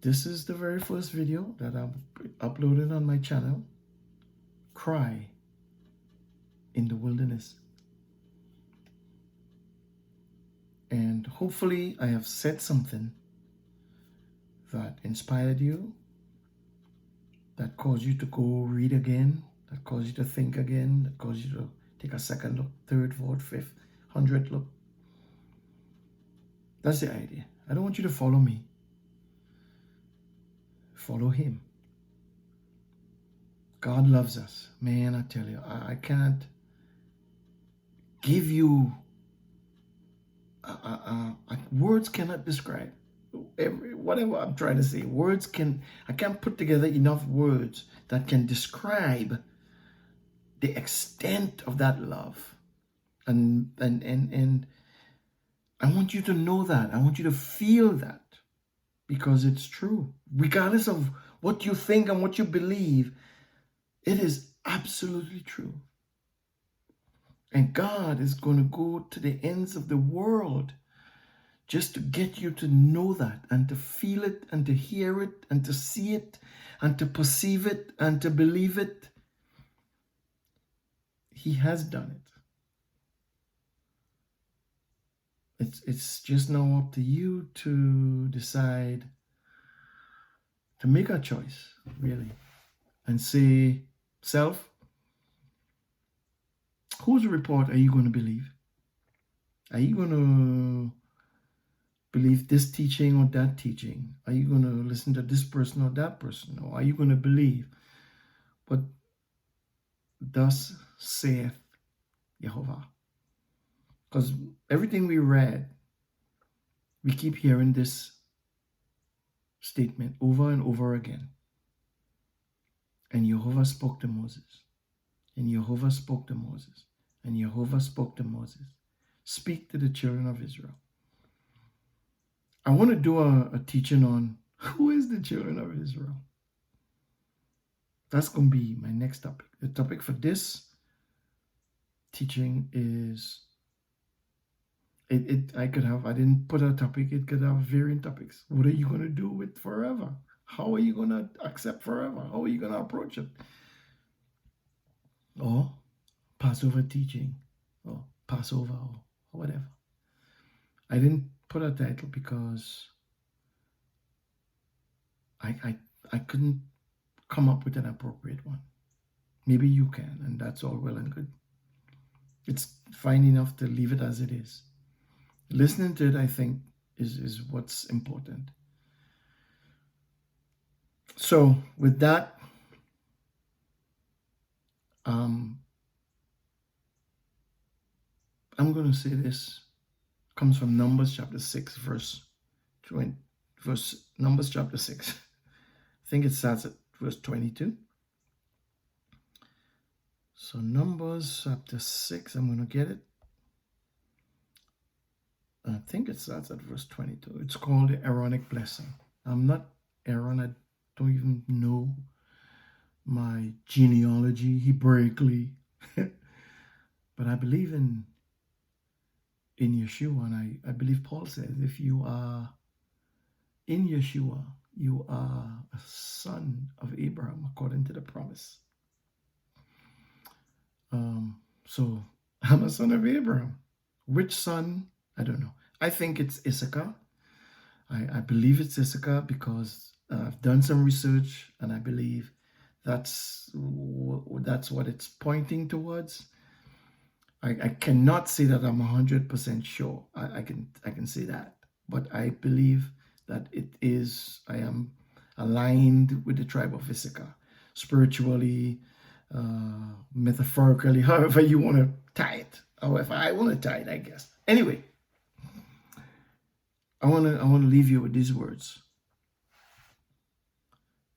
this is the very first video that I've uploaded on my channel. Cry in the wilderness. And hopefully I have said something that inspired you, that caused you to go read again, that caused you to think again, that caused you to take a second look, third, fourth, fifth, 100th look. That's the idea. I don't want you to follow me. Follow him. God loves us. Man, I tell you, I can't give you words cannot describe whatever I'm trying to say. I can't put together enough words that can describe the extent of that love. And I want you to know that. I want you to feel that, because it's true. Regardless of what you think and what you believe, it is absolutely true. And God is going to go to the ends of the world just to get you to know that and to feel it and to hear it and to see it and to perceive it and to believe it. He has done it. It's just now up to you to decide to make a choice, really, and say, self, whose report are you going to believe? Are you going to believe this teaching or that teaching? Are you going to listen to this person or that person? Or are you going to believe what thus saith Jehovah? Because everything we read, we keep hearing this statement over and over again. And Jehovah spoke to Moses. And Jehovah spoke to Moses. And Jehovah spoke to Moses. Speak to the children of Israel. I want to do a teaching on who is the children of Israel. That's going to be my next topic. The topic for this teaching is, I didn't put a topic, it could have varying topics. What are you going to do with forever? How are you going to accept forever? How are you going to approach it? Or Passover teaching, or Passover, or whatever. I didn't put a title because I couldn't come up with an appropriate one. Maybe you can, and that's all well and good. It's fine enough to leave it as it is. Listening to it, I think, is what's important. So with that, I'm going to say this comes from Numbers chapter 6, Numbers chapter 6. I think it starts at verse 22. So Numbers chapter 6, I'm going to get it. I think it starts at verse 22. It's called the Aaronic Blessing. I'm not Aaron. I don't even know my genealogy Hebraically. But I believe in Yeshua, and I believe Paul says if you are in Yeshua, you are a son of Abraham according to the promise. So I'm a son of Abraham. Which son? I don't know. I think it's Issachar. I believe it's Issachar because I've done some research and I believe that's what it's pointing towards. I cannot say that I'm 100% sure. I can say that, but I believe that I am aligned with the tribe of Issachar, spiritually, metaphorically, however you want to tie it. However I want to tie it, I guess. Anyway, I want to leave you with these words.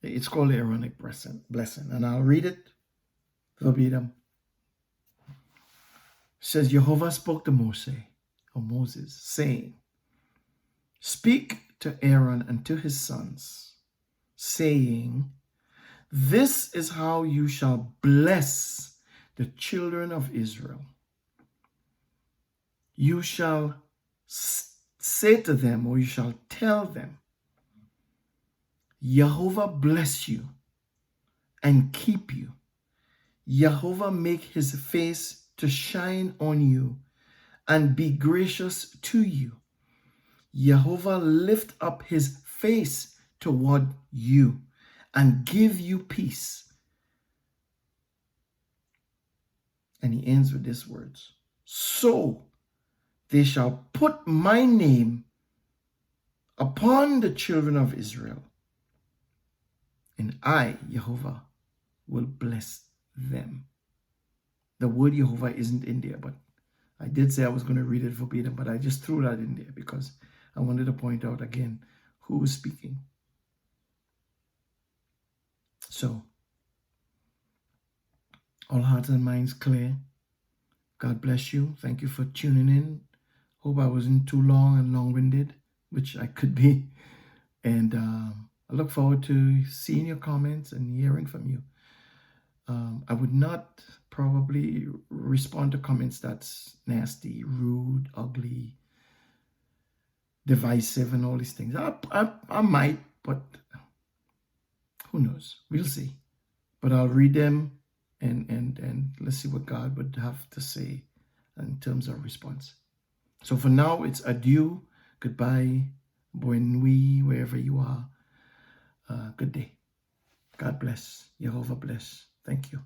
It's called the Aaronic Blessing, and I'll read it verbatim. It says, Jehovah spoke to Moses, saying, speak to Aaron and to his sons, saying, this is how you shall bless the children of Israel. You shall say to them, or you shall tell them, Jehovah bless you and keep you. Jehovah make his face to shine on you and be gracious to you. Jehovah lift up his face toward you and give you peace. And he ends with these words. So they shall put my name upon the children of Israel, and I, Jehovah, will bless them. The word Jehovah isn't in there, but I did say I was going to read it verbatim, but I just threw that in there because I wanted to point out again who was speaking. So, all hearts and minds clear. God bless you. Thank you for tuning in. Hope I wasn't too long and long-winded, which I could be. And I look forward to seeing your comments and hearing from you. I would not probably respond to comments that's nasty, rude, ugly, divisive and all these things. I might, but who knows? We'll see. But I'll read them and let's see what God would have to say in terms of response. So for now, it's adieu, goodbye, bonne nuit, wherever you are. Good day. God bless. Jehovah bless. Thank you.